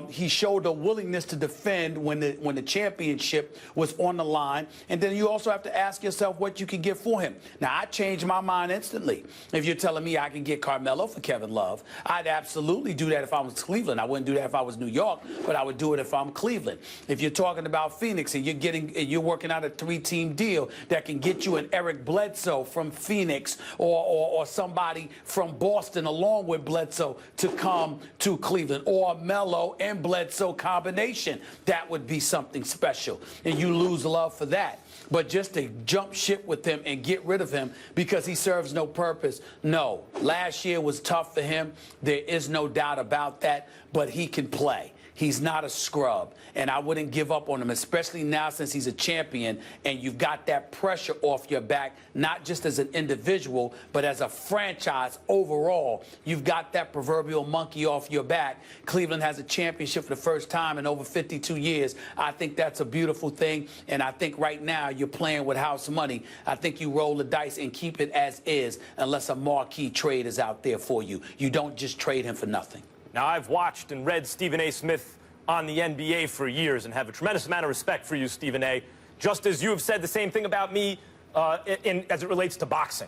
S3: He showed a willingness to defend when the championship was on the line. And then you also have to ask yourself what you can get for him. Now, I changed my mind instantly. If you're telling me I can get Carmelo for Kevin Love, I'd absolutely do that if I was Cleveland. I wouldn't do that if I was New York, but I would do it if I'm Cleveland. If you're talking about Phoenix and you're working out a 3-team deal that can get you an Eric Bledsoe from Phoenix or somebody from Boston along with Bledsoe to come to Cleveland, or a Melo and Bledsoe combination, that would be something special. And you lose Love for that. But just to jump ship with him and get rid of him because he serves no purpose, no. Last year was tough for him. There is no doubt about that, but he can play. He's not a scrub, and I wouldn't give up on him, especially now since he's a champion and you've got that pressure off your back, not just as an individual, but as a franchise overall. You've got that proverbial monkey off your back. Cleveland has a championship for the first time in over 52 years. I think that's a beautiful thing, and I think right now you're playing with house money. I think you roll the dice and keep it as is unless a marquee trade is out there for you. You don't just trade him for nothing.
S2: Now, I've watched and read Stephen A. Smith on the NBA for years and have a tremendous amount of respect for you, Stephen A., just as you have said the same thing about me as it relates to boxing.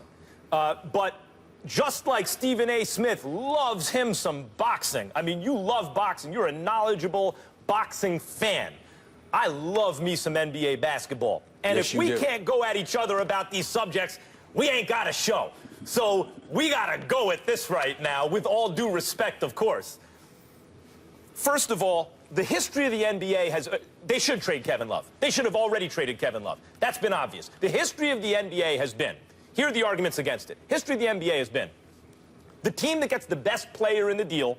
S2: But just like Stephen A. Smith loves him some boxing, I mean, you love boxing. You're a knowledgeable boxing fan. I love me some NBA basketball. And
S3: yes,
S2: if we can't go at each other about these subjects, we ain't got a show. So we got to go at this right now, with all due respect, of course. First of all, the history of the NBA has... they should trade Kevin Love. They should have already traded Kevin Love. That's been obvious. The history of the NBA has been... here are the arguments against it. History of the NBA has been... the team that gets the best player in the deal,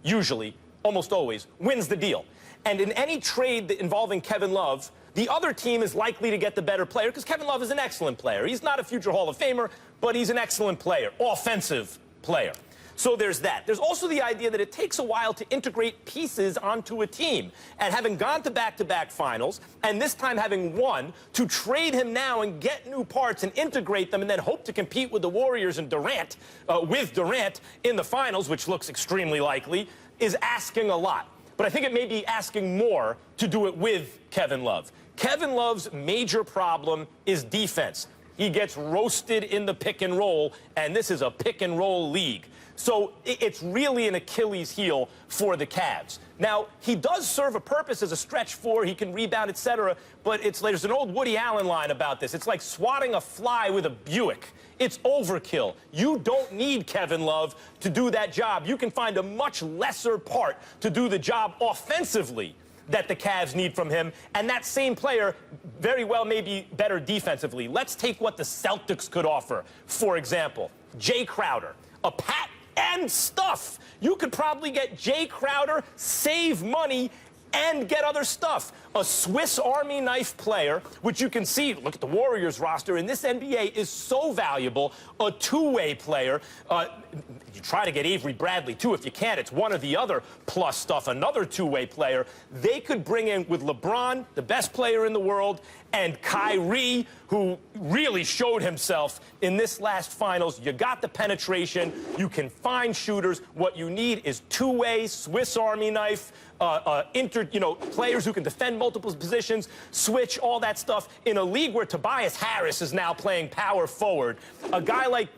S2: usually, almost always, wins the deal. And in any trade involving Kevin Love, the other team is likely to get the better player because Kevin Love is an excellent player. He's not a future Hall of Famer, but he's an excellent player, offensive player. So there's that. There's also the idea that it takes a while to integrate pieces onto a team. And having gone to back-to-back finals, and this time having won, to trade him now and get new parts and integrate them and then hope to compete with the Warriors and Durant, in the finals, which looks extremely likely, is asking a lot. But I think it may be asking more to do it with Kevin Love. Kevin Love's major problem is defense. He gets roasted in the pick and roll, and this is a pick and roll league. So it's really an Achilles heel for the Cavs. Now, he does serve a purpose as a stretch four. He can rebound, etc. But there's an old Woody Allen line about this. It's like swatting a fly with a Buick. It's overkill. You don't need Kevin Love to do that job. You can find a much lesser part to do the job offensively that the Cavs need from him, and that same player very well may be better defensively. Let's take what the Celtics could offer. For example, Jay Crowder, a pat and stuff. You could probably get Jay Crowder, save money, and get other stuff. A Swiss Army knife player, which you can see, look at the Warriors roster, in this NBA is so valuable. A two-way player. You try to get Avery Bradley, too. If you can't, it's one or the other, plus stuff. Another two-way player. They could bring in, with LeBron, the best player in the world, and Kyrie, who really showed himself in this last finals. You got the penetration. You can find shooters. What you need is two-way, Swiss Army knife, players who can defend multiple positions, switch, all that stuff, in a league where Tobias Harris is now playing power forward.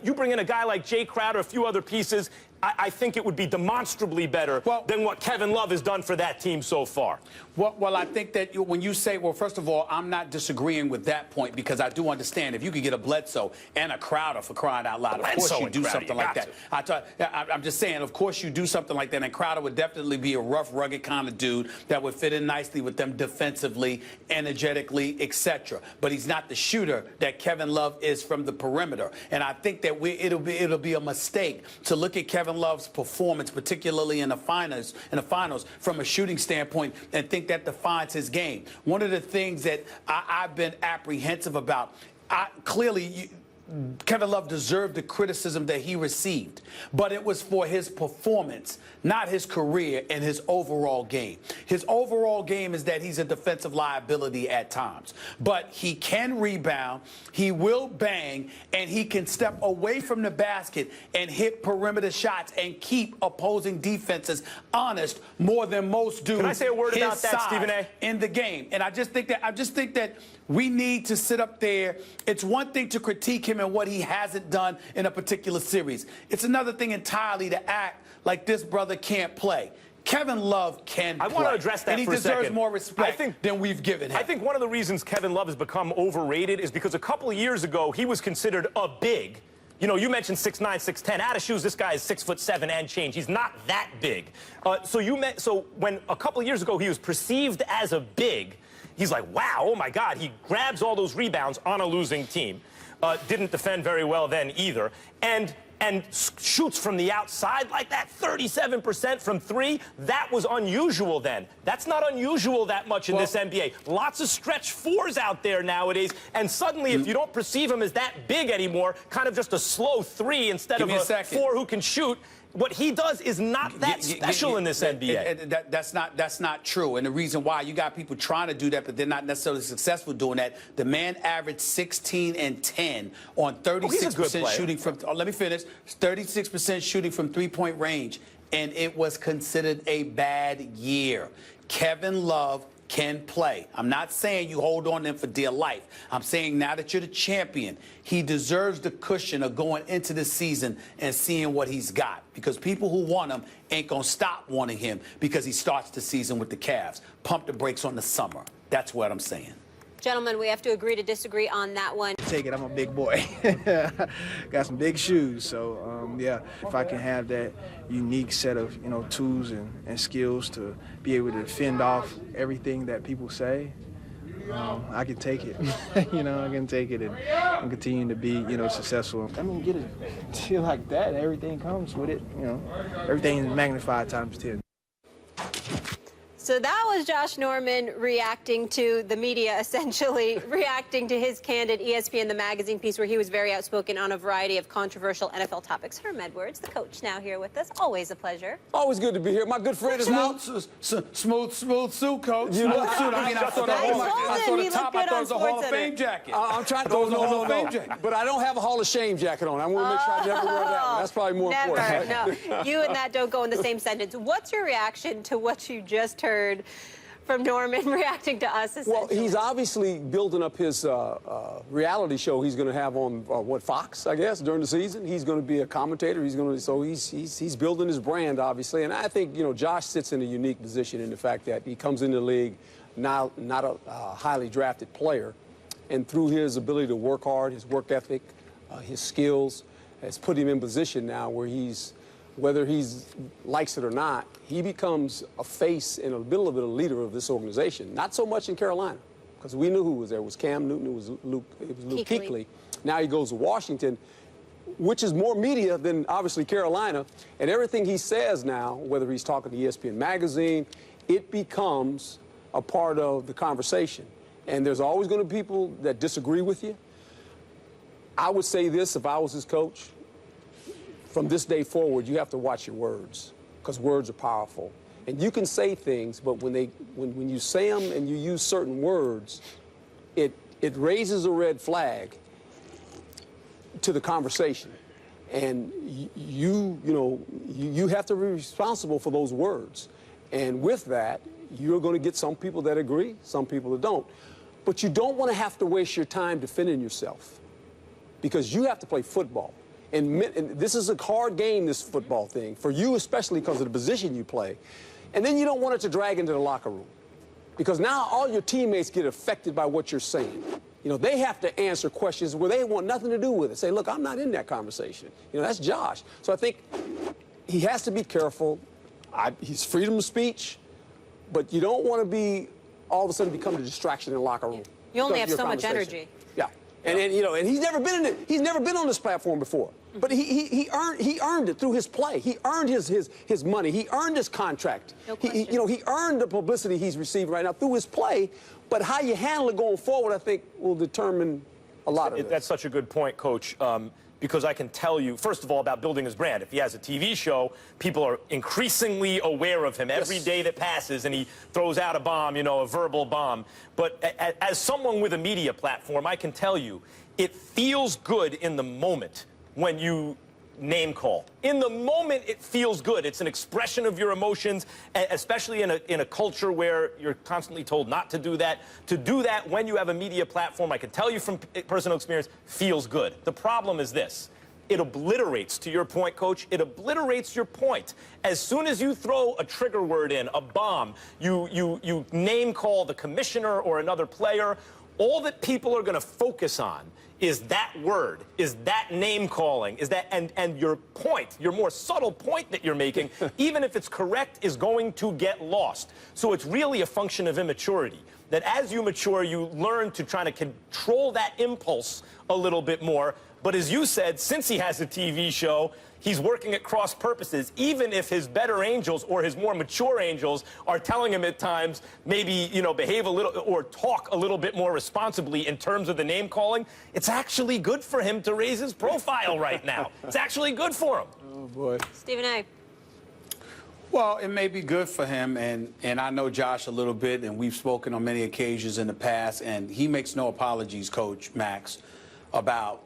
S2: You bring in a guy like Jay Crowder, a few other pieces, I think it would be demonstrably better than what Kevin Love has done for that team so far.
S3: Well, I think that when you say, well, first of all, I'm not disagreeing with that point because I do understand if you could get a Bledsoe and a Crowder, for crying out loud, of course you do something like that. I'm just saying, of course you do something like that, and Crowder would definitely be a rough, rugged kind of dude that would fit in nicely with them defensively, energetically, etc. But he's not the shooter that Kevin Love is from the perimeter, and I think that it'll be a mistake to look at Kevin Love's performance, particularly in the finals, from a shooting standpoint, and think that defines his game. One of the things that I've been apprehensive about, clearly Kevin Love deserved the criticism that he received, but it was for his performance, not his career and his overall game. His overall game is that he's a defensive liability at times, but he can rebound, he will bang, and he can step away from the basket and hit perimeter shots and keep opposing defenses honest more than most do.
S2: Can I say a word about that, Stephen A?
S3: In the game. And I just think that we need to sit up there. It's one thing to critique him and what he hasn't done in a particular series. It's another thing entirely to act like this brother can't play. Kevin Love can play.
S2: I want to address that
S3: and
S2: for a second.
S3: he deserves more respect than we've given him.
S2: I think one of the reasons Kevin Love has become overrated is because a couple of years ago he was considered a big. You know, you mentioned 6'9", 6'10". Out of shoes, this guy is 6'7" and change. He's not that big. So when a couple of years ago he was perceived as a big, he's like, wow, oh my God, he grabs all those rebounds on a losing team. Didn't defend very well then either. And shoots from the outside like that, 37% from three. That was unusual then. That's not unusual that much in this NBA. Lots of stretch fours out there nowadays, and suddenly if you don't perceive him as that big anymore, kind of just a slow three instead of a four who can shoot, what he does is not that special in this NBA.
S3: That's not true. And the reason why, you got people trying to do that, but they're not necessarily successful doing that. The man averaged 16 and 10 on 36% shooting from, let me finish, 36% shooting from three-point range. And it was considered a bad year. Kevin Love can play. I'm not saying you hold on to him for dear life. I'm saying now that you're the champion, he deserves the cushion of going into the season and seeing what he's got. Because people who want him ain't going to stop wanting him because he starts the season with the Cavs. Pump the brakes on the summer. That's what I'm saying.
S1: Gentlemen, we have to agree to disagree on that one.
S4: Take it, I'm a big boy. Got some big shoes, so yeah, if I can have that unique set of tools and skills to be able to fend off everything that people say, I can take it. I can take it and continue to be successful. I mean, get a deal like that, everything comes with it. Everything is magnified times 10.
S1: So that was Josh Norman reacting to the media, essentially reacting to his candid ESPN The Magazine piece where he was very outspoken on a variety of controversial NFL topics. Herm Edwards, the coach, now here with us. Always a pleasure.
S5: Always good to be here. My good friend is now.
S3: Smooth suit, coach.
S5: You look
S3: suit. I mean, I saw the top. I thought it was a Hall of Fame jacket.
S5: I'm trying to go to Hall of Fame jacket. But I don't have a Hall of Shame jacket on. I want to make sure I never wear that one. That's probably more important.
S1: No, you and that don't go in the same sentence. What's your reaction to what you just heard from Norman reacting to us?
S5: Well, he's obviously building up his reality show he's going to have on Fox, I guess, during the season. He's going to be a commentator. He's building his brand, obviously. And I think Josh sits in a unique position in the fact that he comes into the league not a highly drafted player, and through his ability to work hard, his work ethic, his skills, has put him in position now where whether he likes it or not, he becomes a face and a little bit of a leader of this organization. Not so much in Carolina, because we knew who was there. It was Cam Newton, it was Luke Kuechly. Now he goes to Washington, which is more media than obviously Carolina. And everything he says now, whether he's talking to ESPN Magazine, it becomes a part of the conversation. And there's always going to be people that disagree with you. I would say this if I was his coach. From this day forward, you have to watch your words, because words are powerful. And you can say things, but when you say them and you use certain words, it raises a red flag to the conversation. And you have to be responsible for those words. And with that, you're going to get some people that agree, some people that don't. But you don't want to have to waste your time defending yourself, because you have to play football. And this is a hard game, this football thing, for you especially because of the position you play. And then you don't want it to drag into the locker room, because now all your teammates get affected by what you're saying. They have to answer questions where they want nothing to do with it. Say, look, I'm not in that conversation. That's Josh. So I think he has to be careful. He's freedom of speech, but you don't want to be all of a sudden become a distraction in the locker room.
S1: You only have so much energy.
S5: Yeah. And he's never been in it. He's never been on this platform before. But he earned it through his play. He earned his money. He earned his contract.
S1: No question.
S5: He earned the publicity he's receiving right now through his play. But how you handle it going forward, I think, will determine A lot of it.
S2: That's such a good point, Coach. Because I can tell you, first of all, about building his brand. If he has a TV show, people are increasingly aware of him every day that passes, and he throws out a bomb, you know, a verbal bomb. But as someone with a media platform, I can tell you, it feels good in the moment when you name call. In the moment, it feels good. It's an expression of your emotions, especially in a culture where you're constantly told not to do that. To do that when you have a media platform, I can tell you from personal experience, feels good. The problem is this. It obliterates, to your point, Coach, it obliterates your point. As soon as you throw a trigger word in, a bomb, you name call the commissioner or another player, all that people are going to focus on is that word, is that name calling, is that, and your point, your more subtle point that you're making, even if it's correct, is going to get lost. So it's really a function of immaturity. That as you mature, you learn to try to control that impulse a little bit more. But as you said, since he has a TV show, he's working at cross purposes, even if his better angels or his more mature angels are telling him at times, maybe, you know, behave a little or talk a little bit more responsibly in terms of the name calling. It's actually good for him to raise his profile right now. It's actually good for him.
S5: Oh, boy.
S1: Stephen A.
S3: Well, it may be good for him, and I know Josh a little bit, and we've spoken on many occasions in the past, and he makes no apologies, Coach Max, about,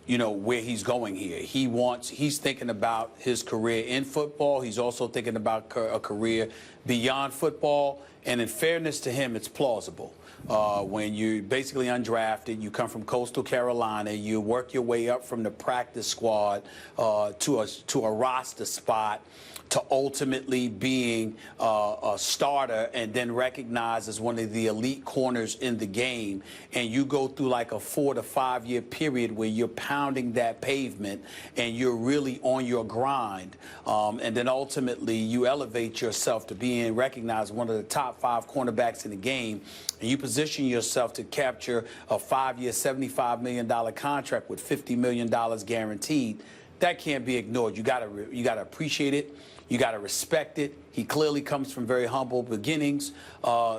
S3: you know, where he's going here. He's thinking about his career in football. He's also thinking about a career beyond football. And in fairness to him, it's plausible. When you're basically undrafted, you come from Coastal Carolina, you work your way up from the practice squad to a roster spot, to ultimately being a starter and then recognized as one of the elite corners in the game. And you go through like a 4 to 5 year period where you're pounding that pavement and you're really on your grind. And then ultimately you elevate yourself to being recognized as one of the top 5 cornerbacks in the game. And you position yourself to capture a 5-year, $75 million contract with $50 million guaranteed. That can't be ignored. You gotta appreciate it. You got to respect it. He clearly comes from very humble beginnings.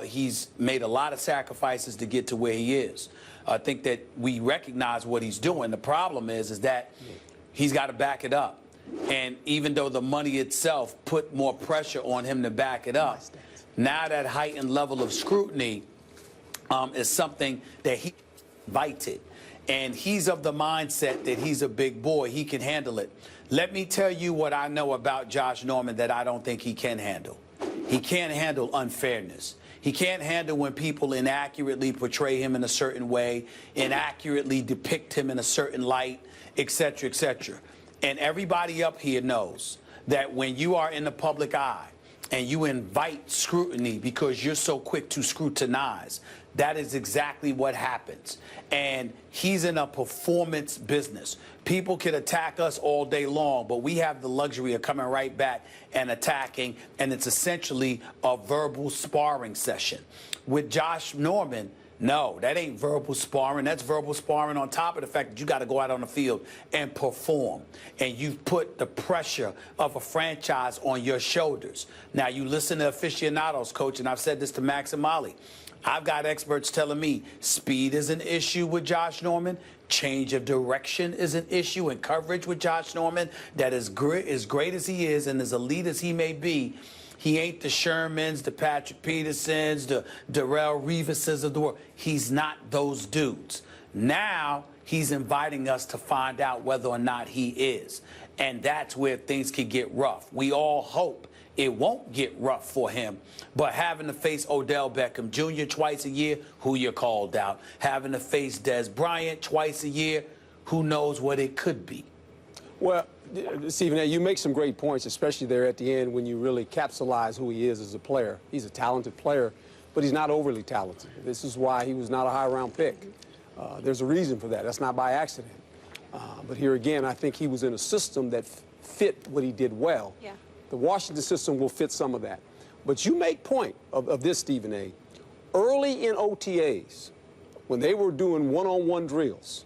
S3: He's made a lot of sacrifices to get to where he is. I think that we recognize what he's doing. The problem is that he's got to back it up. And even though the money itself put more pressure on him to back it up, now that heightened level of scrutiny is something that he invited. And he's of the mindset that he's a big boy. He can handle it. Let me tell you what I know about Josh Norman that I don't think he can handle. He can't handle unfairness. He can't handle when people inaccurately portray him in a certain way, inaccurately depict him in a certain light, et cetera, et cetera. And everybody up here knows that when you are in the public eye and you invite scrutiny because you're so quick to scrutinize, that is exactly what happens. And he's in a performance business. People can attack us all day long, but we have the luxury of coming right back and attacking, and it's essentially a verbal sparring session. With Josh Norman, no, that ain't verbal sparring. That's verbal sparring on top of the fact that you got to go out on the field and perform. And you've put the pressure of a franchise on your shoulders. Now, you listen to aficionados, Coach, and I've said this to Max and Molly. I've got experts telling me speed is an issue with Josh Norman. Change of direction is an issue, and coverage with Josh Norman. That is as great as he is and as elite as he may be, he ain't the Shermans, the Patrick Petersons, the Darrelle Revises of the world. He's not those dudes. Now he's inviting us to find out whether or not he is. And that's where things can get rough. We all hope it won't get rough for him. But having to face Odell Beckham Jr. twice a year, who you called out. Having to face Des Bryant twice a year, who knows what it could be.
S5: Well, Stephen, you make some great points, especially there at the end when you really capsulize who he is as a player. He's a talented player, but he's not overly talented. This is why he was not a high-round pick. There's a reason for that. That's not by accident. But here again, I think he was in a system that fit what he did well.
S1: Yeah.
S5: The Washington system will fit some of that. But you make point of this, Stephen A. Early in OTAs, when they were doing one-on-one drills,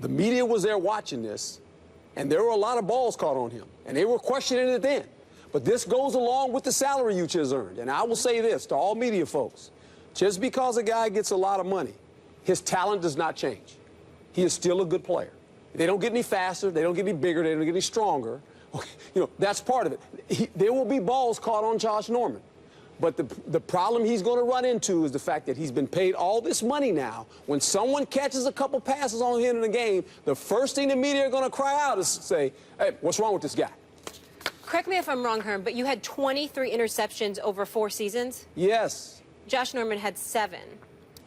S5: the media was there watching this, and there were a lot of balls caught on him, and they were questioning it then. But this goes along with the salary you just earned. And I will say this to all media folks. Just because a guy gets a lot of money, his talent does not change. he is still a good player. They don't get any faster, they don't get any bigger, they don't get any stronger. Okay, that's part of it. There will be balls caught on Josh Norman. But the problem he's going to run into is the fact that he's been paid all this money now. When someone catches a couple passes on him in a game, the first thing the media are going to cry out is say, hey, what's wrong with this guy?
S1: Correct me if I'm wrong, Herm, but you had 23 interceptions over 4 seasons?
S5: Yes.
S1: Josh Norman had 7.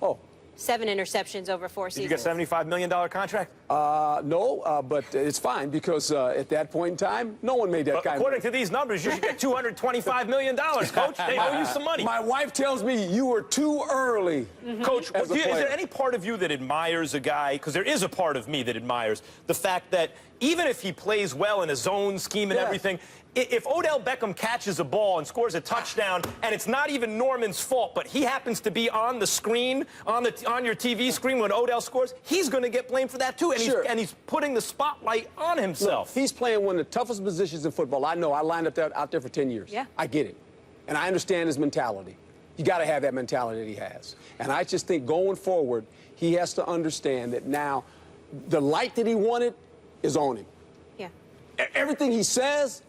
S5: Oh.
S1: 7 interceptions over 4 seasons.
S2: Did you get a $75 million contract?
S5: No, but it's fine because at that point in time, no one made that kind of money.
S2: According to these numbers, you should get $225 million, Coach. They owe you some money.
S5: My wife tells me you were too early.
S2: Coach,
S5: as a
S2: is
S5: player.
S2: there any part of you that admires a guy, because there is a part of me that admires the fact that even if he plays well in a zone scheme and everything, if Odell Beckham catches a ball and scores a touchdown, and it's not even Norman's fault, but he happens to be on the screen, on your TV screen when Odell scores, he's going to get blamed for that too, and he's putting the spotlight on himself.
S5: Look, he's playing one of the toughest positions in football. I know. I lined up out there for 10 years.
S1: Yeah.
S5: I get it, and I understand his mentality. You got to have that mentality that he has, and I just think going forward, he has to understand that now the light that he wanted is on him.
S1: Yeah.
S5: Everything he says,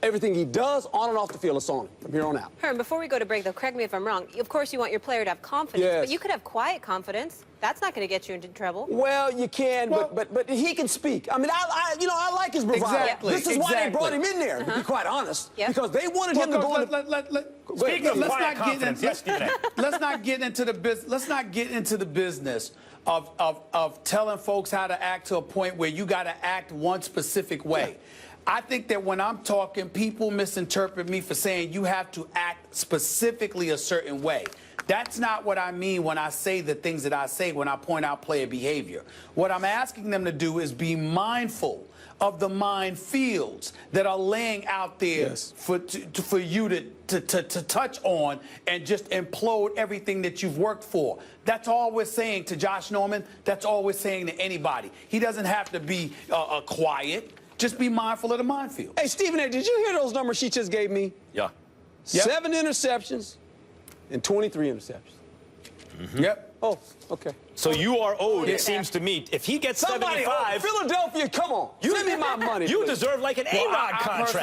S5: everything he does on and off the field is on him from here on out.
S1: Herm, before we go to break, though, correct me if I'm wrong. Of course, you want your player to have confidence, but you could have quiet confidence. That's not going to get you into trouble.
S5: Well, you can, but he can speak. I mean, I like his bravado.
S3: Exactly.
S5: This is why they brought him in there, to be quite honest, because they wanted him to go.
S2: Speaking of quiet confidence,
S3: let's not get into the business. Let's not get into the business of telling folks how to act to a point where you got to act one specific way. I think that when I'm talking, people misinterpret me for saying you have to act specifically a certain way. That's not what I mean when I say the things that I say when I point out player behavior. What I'm asking them to do is be mindful of the minefields that are laying out there for you to touch on and just implode everything that you've worked for. That's all we're saying to Josh Norman. That's all we're saying to anybody. He doesn't have to be quiet. Just be mindful of the minefield.
S5: Hey, Stephen A., did you hear those numbers she just gave me?
S2: Yeah.
S5: 7 interceptions and 23 interceptions.
S3: Yep.
S5: Oh, okay.
S2: So you are owed, it seems to me, if he gets 75...
S5: Philadelphia, come on. Send me my money.
S2: You deserve like an A-Rod contract.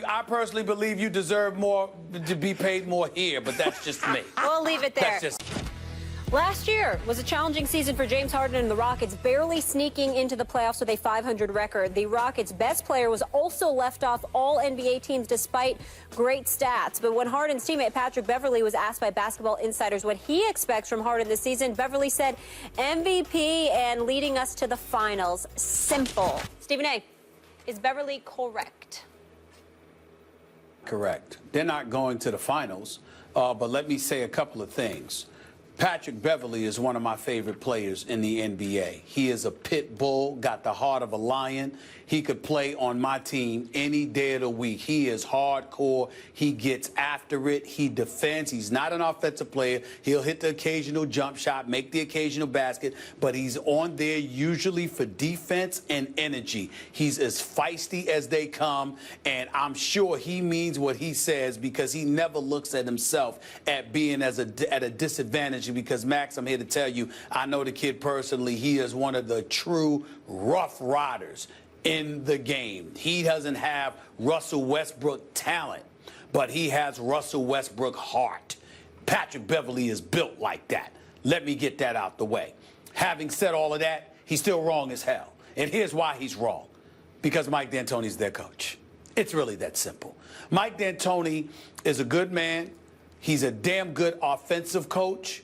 S3: I personally believe you deserve more, to be paid more here, but that's just me.
S1: We'll leave it there.
S3: That's just...
S1: Last year was a challenging season for James Harden and the Rockets, barely sneaking into the playoffs with a 500 record. The Rockets' best player was also left off all NBA teams despite great stats. But when Harden's teammate Patrick Beverley was asked by Basketball Insiders what he expects from Harden this season, Beverley said, MVP and leading us to the finals. Simple. Stephen A., is Beverley correct?
S3: Correct. They're not going to the finals, but let me say a couple of things. Patrick Beverley is one of my favorite players in the NBA. He is a pit bull, got the heart of a lion. He could play on my team any day of the week. He is hardcore. He gets after it. He defends. He's not an offensive player. He'll hit the occasional jump shot, make the occasional basket, but he's on there usually for defense and energy. He's as feisty as they come, and I'm sure he means what he says because he never looks at himself at being at a disadvantage. Because, Max, I'm here to tell you, I know the kid personally. He is one of the true rough riders in the game. He doesn't have Russell Westbrook talent, but he has Russell Westbrook heart. Patrick Beverley is built like that. Let me get that out the way. Having said all of that, he's still wrong as hell. And here's why he's wrong. Because Mike D'Antoni's their coach. It's really that simple. Mike D'Antoni is a good man. He's a damn good offensive coach.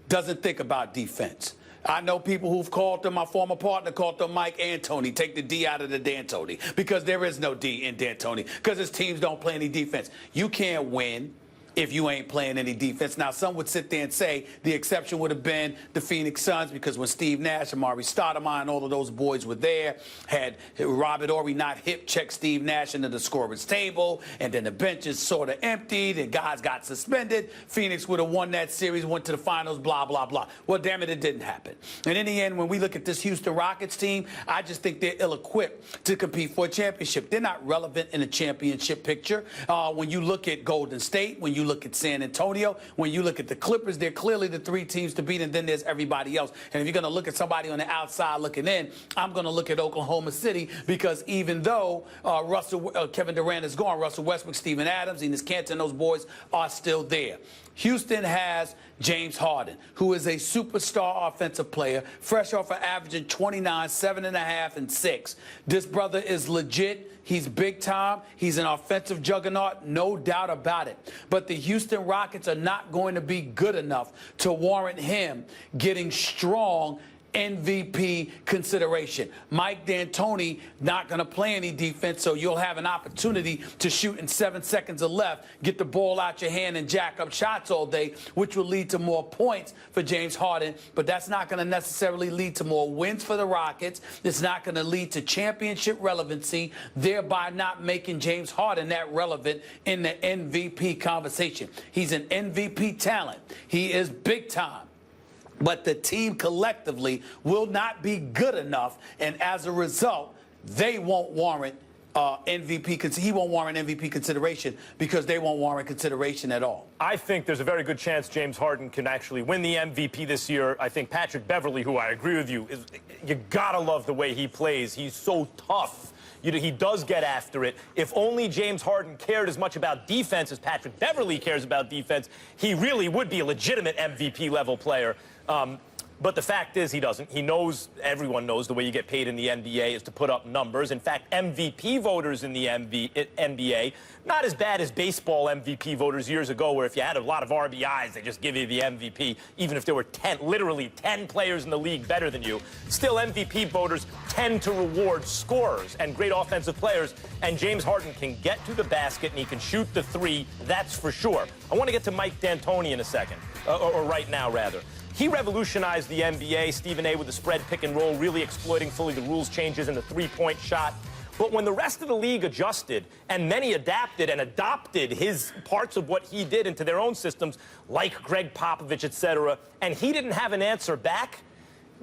S3: Doesn't think about defense. I know people who've called him, my former partner called him Mike Antoni. Take the D out of the D'Antoni because there is no D in D'Antoni because his teams don't play any defense. You can't win if you ain't playing any defense. Now, some would sit there and say the exception would have been the Phoenix Suns because when Steve Nash, Amari Stoudemire, and all of those boys were there, had Robert Horry not hip-check Steve Nash into the scorer's table, and then the benches sort of emptied and guys got suspended. Phoenix would have won that series, went to the finals, blah, blah, blah. Well, damn it didn't happen. And in the end, when we look at this Houston Rockets team, I just think they're ill-equipped to compete for a championship. They're not relevant in a championship picture. When you look at Golden State, when you you look at San Antonio, when you look at the Clippers, they're clearly the 3 teams to beat, and then there's everybody else. And if you're going to look at somebody on the outside looking in, I'm going to look at Oklahoma City, because even though Kevin Durant is gone, Russell Westbrook, Steven Adams, Enes Kanter, and those boys are still there. Houston has James Harden, who is a superstar offensive player, fresh off of averaging 29, 7.5, and 6. This brother is legit. He's big time. He's an offensive juggernaut, no doubt about it. But the Houston Rockets are not going to be good enough to warrant him getting strong MVP consideration. Mike D'Antoni not going to play any defense, so you'll have an opportunity to shoot in 7 seconds or left, get the ball out your hand and jack up shots all day, which will lead to more points for James Harden, but that's not going to necessarily lead to more wins for the Rockets. It's not going to lead to championship relevancy, thereby not making James Harden that relevant in the MVP conversation. He's an MVP talent. He is big time. But the team collectively will not be good enough, and as a result, they won't warrant MVP. He won't warrant MVP consideration because they won't warrant consideration at all.
S2: I think there's a very good chance James Harden can actually win the MVP this year. I think Patrick Beverley, who I agree with you, you gotta love the way he plays. He's so tough. He does get after it. If only James Harden cared as much about defense as Patrick Beverley cares about defense, he really would be a legitimate MVP level player. But the fact is he doesn't. He knows, everyone knows, the way you get paid in the NBA is to put up numbers. In fact, MVP voters in the NBA, not as bad as baseball MVP voters years ago, where if you had a lot of RBIs, they just give you the MVP, even if there were literally 10 players in the league better than you. Still, MVP voters tend to reward scorers and great offensive players, and James Harden can get to the basket and he can shoot the 3, that's for sure. I want to get to Mike D'Antoni in a second, or right now, rather. He revolutionized the NBA, Stephen A., with the spread pick and roll, really exploiting fully the rules changes and the three-point shot. But when the rest of the league adjusted, and many adapted and adopted his parts of what he did into their own systems, like Greg Popovich, etc., and he didn't have an answer back,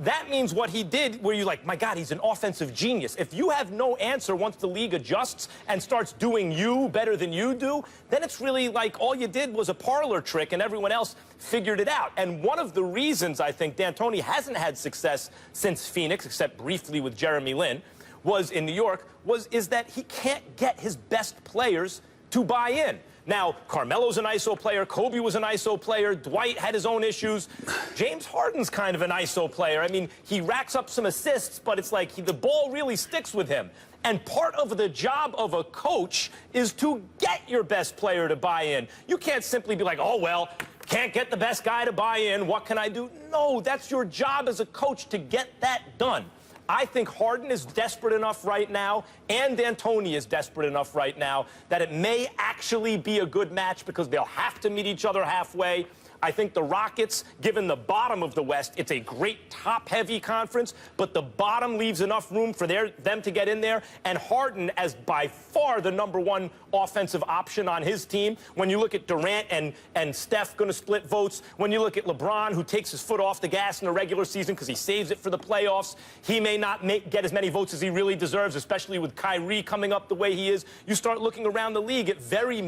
S2: that means what he did, where you're like, my God, he's an offensive genius. If you have no answer once the league adjusts and starts doing you better than you do, then it's really like all you did was a parlor trick and everyone else figured it out. And one of the reasons I think D'Antoni hasn't had success since Phoenix, except briefly with Jeremy Lin, was in New York, is that he can't get his best players to buy in. Now, Carmelo's an ISO player, Kobe was an ISO player, Dwight had his own issues. James Harden's kind of an ISO player. I mean, he racks up some assists, but it's like the ball really sticks with him. And part of the job of a coach is to get your best player to buy in. You can't simply be like, oh, well, can't get the best guy to buy in, what can I do? No, that's your job as a coach to get that done. I think Harden is desperate enough right now, and D'Antoni is desperate enough right now, that it may actually be a good match because they'll have to meet each other halfway. I think the Rockets, given the bottom of the West, it's a great top-heavy conference, but the bottom leaves enough room for them to get in there. And Harden, as by far the #1 offensive option on his team, when you look at Durant and Steph going to split votes, when you look at LeBron, who takes his foot off the gas in the regular season because he saves it for the playoffs, he may not get as many votes as he really deserves, especially with Kyrie coming up the way he is. You start looking around the league, it very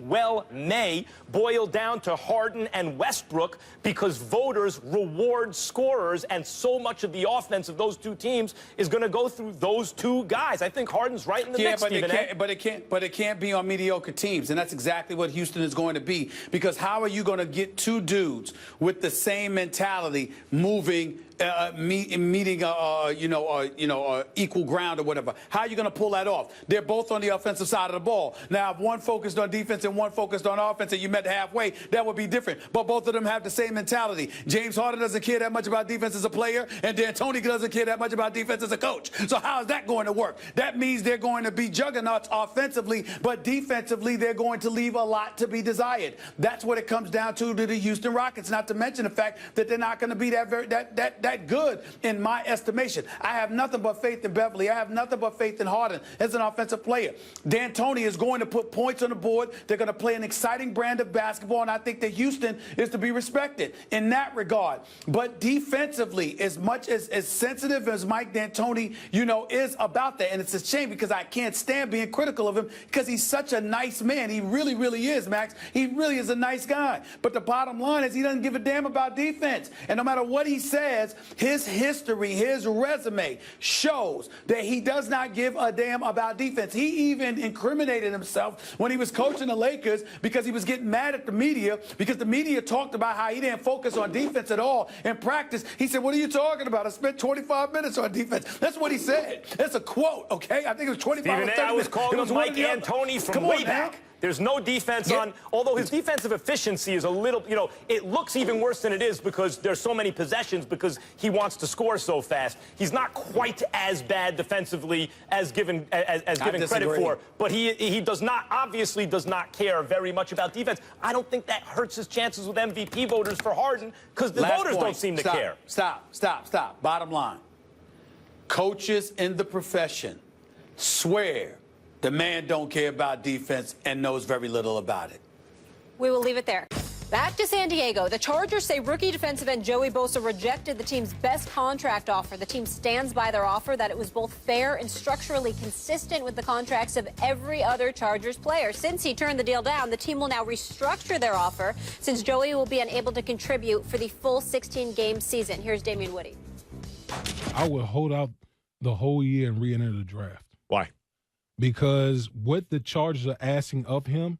S2: well may boil down to Harden and Westbrook because voters reward scorers, and so much of the offense of those two teams is going to go through those two guys. I think Harden's right in the mix, Stephen A.
S3: But it can't be on mediocre teams, and that's exactly what Houston is going to be. Because how are you going to get two dudes with the same mentality moving? Meeting equal ground or whatever. How are you going to pull that off? They're both on the offensive side of the ball. Now, if one focused on defense and one focused on offense and you met halfway, that would be different. But both of them have the same mentality. James Harden doesn't care that much about defense as a player, and D'Antoni doesn't care that much about defense as a coach. So how is that going to work? That means they're going to be juggernauts offensively, but defensively they're going to leave a lot to be desired. That's what it comes down to the Houston Rockets, not to mention the fact that they're not going to be that that good in my estimation. I have nothing but faith in Beverly. I have nothing but faith in Harden as an offensive player. D'Antoni is going to put points on the board. They're going to play an exciting brand of basketball, and I think that Houston is to be respected in that regard. But defensively, as much as sensitive as Mike D'Antoni, is about that, and it's a shame because I can't stand being critical of him because he's such a nice man. He really, really is, Max. He really is a nice guy. But the bottom line is he doesn't give a damn about defense. And no matter what he says, his history, his resume shows that he does not give a damn about defense. He even incriminated himself when he was coaching the Lakers because he was getting mad at the media because the media talked about how he didn't focus on defense at all in practice. He said, "What are you talking about? I spent 25 minutes on defense." That's what he said. That's a quote, okay? I think it was 25 or 30 minutes.
S2: I was calling him Mike D'Antoni from way back. There's no defense on, although his defensive efficiency is a little, it looks even worse than it is because there's so many possessions because he wants to score so fast. He's not quite as bad defensively as given credit for, but he obviously does not care very much about defense. I don't think that hurts his chances with MVP voters for Harden because the voters don't seem to care.
S3: Stop. Bottom line. Coaches in the profession swear the man don't care about defense and knows very little about it.
S1: We will leave it there. Back to San Diego. The Chargers say rookie defensive end Joey Bosa rejected the team's best contract offer. The team stands by their offer that it was both fair and structurally consistent with the contracts of every other Chargers player. Since he turned the deal down, the team will now restructure their offer since Joey will be unable to contribute for the full 16-game season. Here's Damian Woody.
S6: I would hold out the whole year and re-enter the draft.
S2: Why?
S6: Because what the Chargers are asking of him,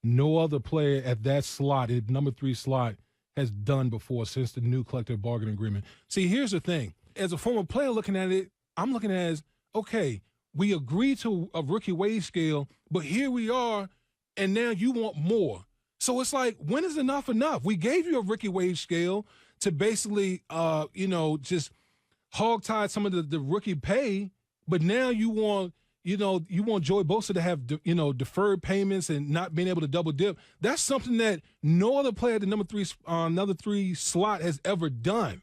S6: no other player at that slot, at number 3 slot, has done before since the new collective bargaining agreement. See, here's the thing. As a former player looking at it, I'm looking at it as, okay, we agreed to a rookie wage scale, but here we are, and now you want more. So it's like, when is enough enough? We gave you a rookie wage scale to basically, just hog-tie some of the rookie pay, but now you want Joey Bosa to have, deferred payments and not being able to double dip. That's something that no other player at the number 3 slot has ever done.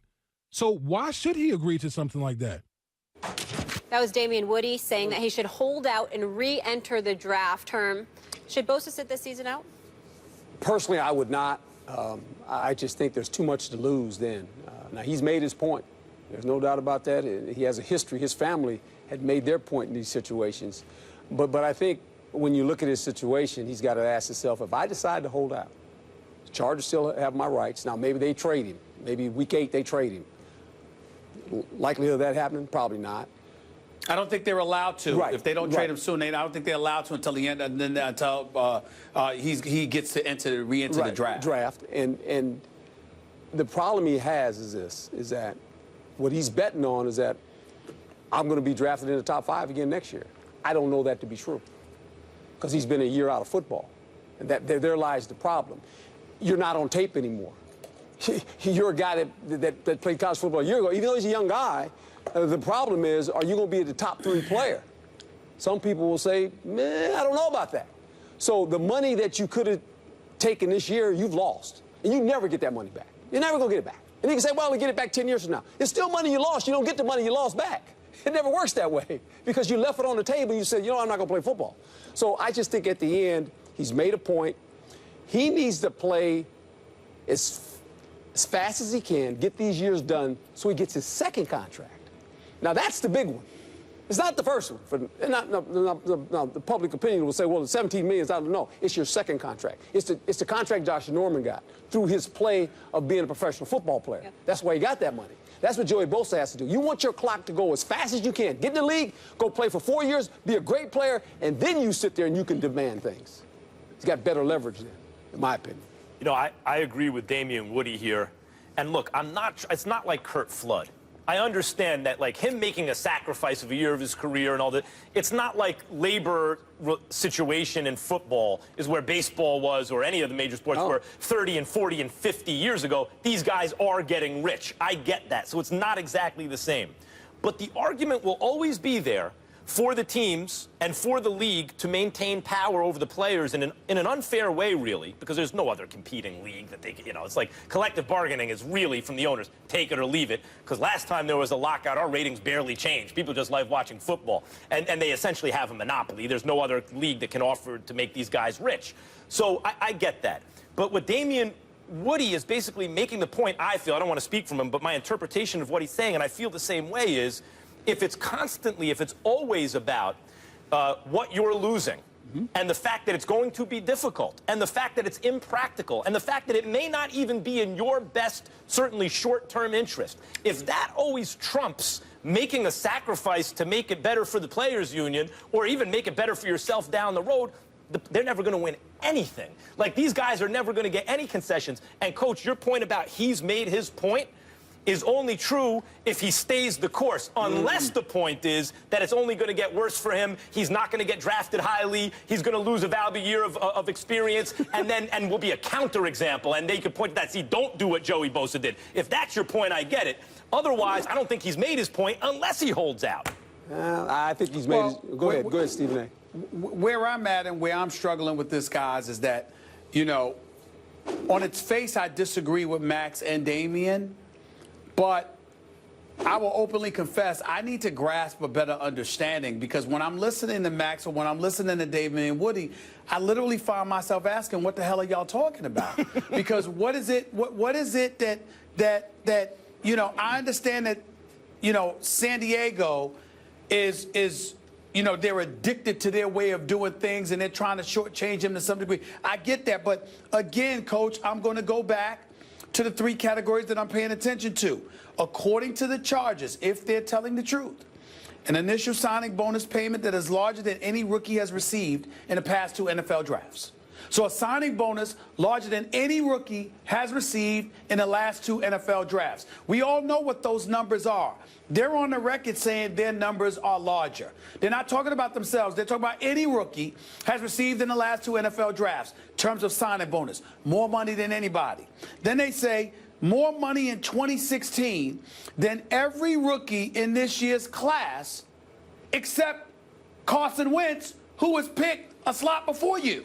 S6: So why should he agree to something like that?
S1: That was Damian Woody saying that he should hold out and re-enter the draft term. Should Bosa sit this season out?
S5: Personally, I would not. I just think there's too much to lose then. Now, he's made his point. There's no doubt about that. He has a history. His family had made their point in these situations. But I think when you look at his situation, he's got to ask himself, if I decide to hold out, the Chargers still have my rights. Now, maybe they trade him. Maybe week 8 they trade him. Likelihood of that happening? Probably not.
S3: I don't think they're allowed to.
S5: Right.
S3: If they don't trade him soon, I don't think they're allowed to until the end, and then until he gets to re-enter the draft.
S5: And the problem he has is that what he's betting on is that I'm going to be drafted in the top 5 again next year. I don't know that to be true because he's been a year out of football. And there lies the problem. You're not on tape anymore. You're a guy that played college football a year ago. Even though he's a young guy, the problem is, are you going to be the top 3 player? Some people will say, man, I don't know about that. So the money that you could have taken this year, you've lost. And you never get that money back. You're never going to get it back. And you can say, well, we'll get it back 10 years from now. It's still money you lost. You don't get the money you lost back. It never works that way because you left it on the table and you said, I'm not going to play football. So I just think at the end, he's made a point. He needs to play as fast as he can, get these years done so he gets his second contract. Now, that's the big one. It's not the first one. The public opinion will say, well, the $17 million, I don't know. It's your second contract. It's the contract Josh Norman got through his play of being a professional football player. Yep. That's why he got that money. That's what Joey Bosa has to do. You want your clock to go as fast as you can. Get in the league, go play for 4 years, be a great player, and then you sit there and you can demand things. He's got better leverage there, in my opinion.
S2: I agree with Damian Woody here. And look, it's not like Curt Flood. I understand that, like, him making a sacrifice of a year of his career and all that, it's not like labor situation in football is where baseball was or any of the major sports where 30 and 40 and 50 years ago, these guys are getting rich. I get that. So it's not exactly the same. But the argument will always be there for the teams and for the league to maintain power over the players in an unfair way, really, because there's no other competing league that they, it's like collective bargaining is really from the owners, take it or leave it, because last time there was a lockout, our ratings barely changed. People just like watching football, and they essentially have a monopoly. There's no other league that can offer to make these guys rich. So I get that. But what Damian Woody is basically making the point, I feel, I don't want to speak from him, but my interpretation of what he's saying, and I feel the same way, is if it's always about what you're losing, and the fact that it's going to be difficult, and the fact that it's impractical, and the fact that it may not even be in your best, certainly short-term interest, if that always trumps making a sacrifice to make it better for the players' union, or even make it better for yourself down the road, they're never going to win anything. Like, these guys are never going to get any concessions. And, Coach, your point about he's made his point is only true if he stays the course, unless the point is that it's only going to get worse for him. He's not going to get drafted highly. He's going to lose a valuable year of experience, and will be a counterexample. And they could point to that. See, don't do what Joey Bosa did. If that's your point, I get it. Otherwise, I don't think he's made his point unless he holds out.
S5: I think he's made his... Go ahead, Stephen A.
S3: Where I'm at and where I'm struggling with this, guys, is that, on its face, I disagree with Max and Damian. But I will openly confess, I need to grasp a better understanding, because when I'm listening to Max or when I'm listening to David and Woody, I literally find myself asking, what the hell are y'all talking about? Because what is it that I understand that, San Diego is they're addicted to their way of doing things and they're trying to shortchange them to some degree. I get that. But again, Coach, I'm going to go back to the three categories that I'm paying attention to. According to the Chargers, if they're telling the truth, an initial signing bonus payment that is larger than any rookie has received in the past 2 NFL drafts. So a signing bonus larger than any rookie has received in the last 2 NFL drafts. We all know what those numbers are. They're on the record saying their numbers are larger. They're not talking about themselves. They're talking about any rookie has received in the last 2 NFL drafts in terms of signing bonus. More money than anybody. Then they say more money in 2016 than every rookie in this year's class except Carson Wentz, who was picked a slot before you.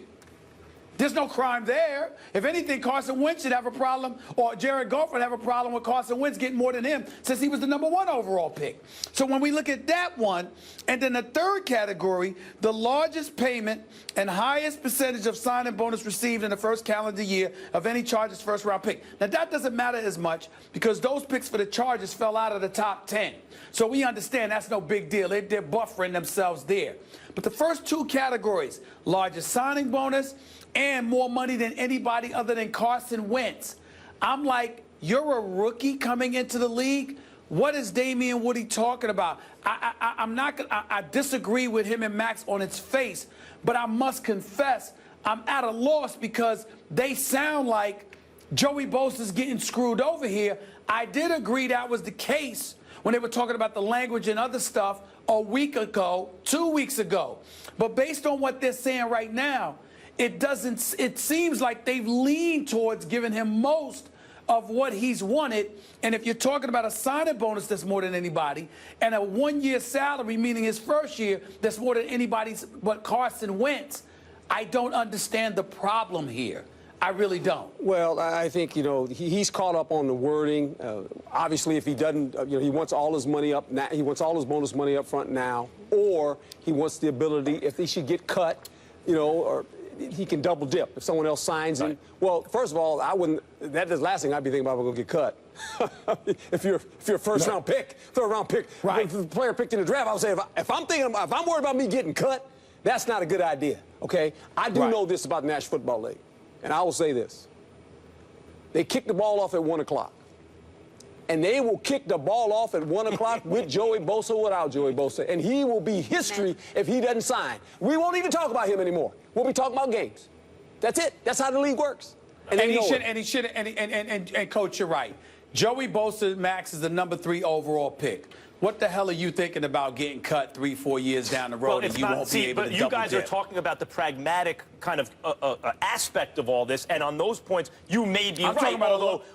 S3: There's no crime there. If anything, Carson Wentz should have a problem, or Jared Goff would have a problem with Carson Wentz getting more than him, since he was the #1 overall pick. So when we look at that one, and then the third category, the largest payment and highest percentage of signing bonus received in the first calendar year of any Chargers first-round pick. Now, that doesn't matter as much because those picks for the Chargers fell out of the top 10. So we understand that's no big deal. They're buffering themselves there. But the first 2 categories, largest signing bonus and more money than anybody other than Carson Wentz. I'm like, you're a rookie coming into the league? What is Damian Woody talking about? I disagree with him and Max on its face, but I must confess I'm at a loss because they sound like Joey Bosa's getting screwed over here. I did agree that was the case when they were talking about the language and other stuff a week ago, 2 weeks ago. But based on what they're saying right now, it seems like they've leaned towards giving him most of what he's wanted. And if you're talking about a signing bonus that's more than anybody, and a 1-year salary, meaning his first year, that's more than anybody's but Carson Wentz, I don't understand the problem here. I really don't.
S5: Well, I think, he's caught up on the wording. Obviously, if he doesn't, he wants all his money up now. He wants all his bonus money up front now, or he wants the ability, if he should get cut, or he can double dip if someone else signs him. Well, first of all, I wouldn't. That's the last thing I'd be thinking about. Going to get cut. if you're a first-round pick, third-round pick, if the player picked in the draft, I would say if I'm worried about me getting cut, that's not a good idea. Okay, I do know this about the National Football League, and I will say this: they kick the ball off at 1 o'clock. And they will kick the ball off at 1 o'clock with Joey Bosa or without Joey Bosa. And he will be history if he doesn't sign. We won't even talk about him anymore. We'll be talking about games. That's it. That's how the league works. And Coach, you're right. Joey Bosa, Max, is the #3 overall pick.
S3: What the hell are you thinking about getting cut 3-4 years down the road and you won't be able to double
S2: But you guys are
S3: dip?
S2: talking about the pragmatic kind of aspect of all this, and on those points, you may be right,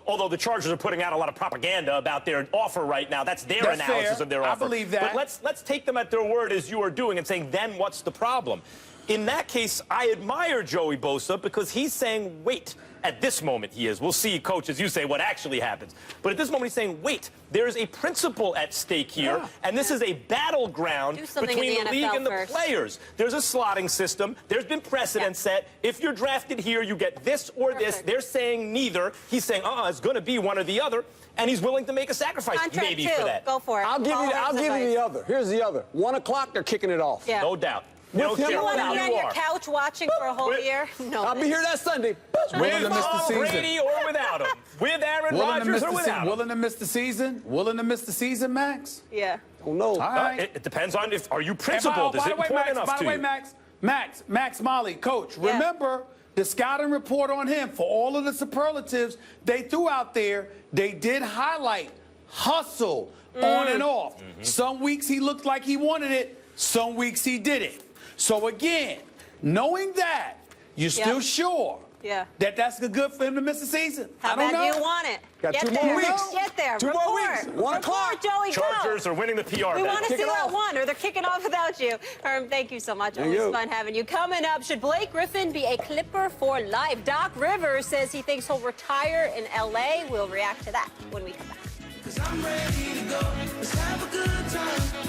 S2: although the Chargers are putting out a lot of propaganda about their offer right now. That's their analysis of their offer.
S3: I believe that.
S2: But let's take them at their word as you are doing and saying, then what's the problem? In that case, I admire Joey Bosa because he's saying, wait. At this moment, he is. We'll see, Coach, as you say, what actually happens. But at this moment, he's saying, wait, there's a principle at stake here, and this is a battleground between the league and the players. There's a slotting system. There's been precedent set. If you're drafted here, you get this or this. They're saying neither. He's saying, it's going to be one or the other, and he's willing to make a sacrifice maybe for that.
S1: Go for it.
S5: I'll give you the other. Here's the other. 1 o'clock, they're kicking it off.
S1: Yeah.
S2: No doubt.
S1: You want to be on your couch watching for a whole year? No.
S5: I'll be here that Sunday.
S2: With Tom Brady or without him. With Aaron Rodgers or without him.
S3: Willing to miss the season? Willing to miss the season, Max?
S1: Yeah.
S5: Oh, no.
S3: All right.
S2: It depends on are you principled? Is it important enough to you?
S3: Max Molly, Coach, remember the scouting report on him for all of the superlatives they threw out there, they did highlight hustle on and off. Some weeks he looked like he wanted it. Some weeks he didn't. So again, knowing that, you're still sure that that's good for him to miss the season.
S1: How bad do you want it?
S5: Got
S1: Get
S5: 2
S1: there.
S5: more weeks.
S1: Get there.
S5: 2 more weeks. 1 o'clock.
S1: Joey,
S2: Chargers are winning the PR.
S1: We want to see that
S5: off.
S1: one, or they're kicking off without you. Herm, thank you so much. Always fun having you. Coming up, should Blake Griffin be a Clipper for life? Doc Rivers says he thinks he'll retire in L.A. We'll react to that when we come back. 'Cause I'm ready to go. Let's have a good
S7: time.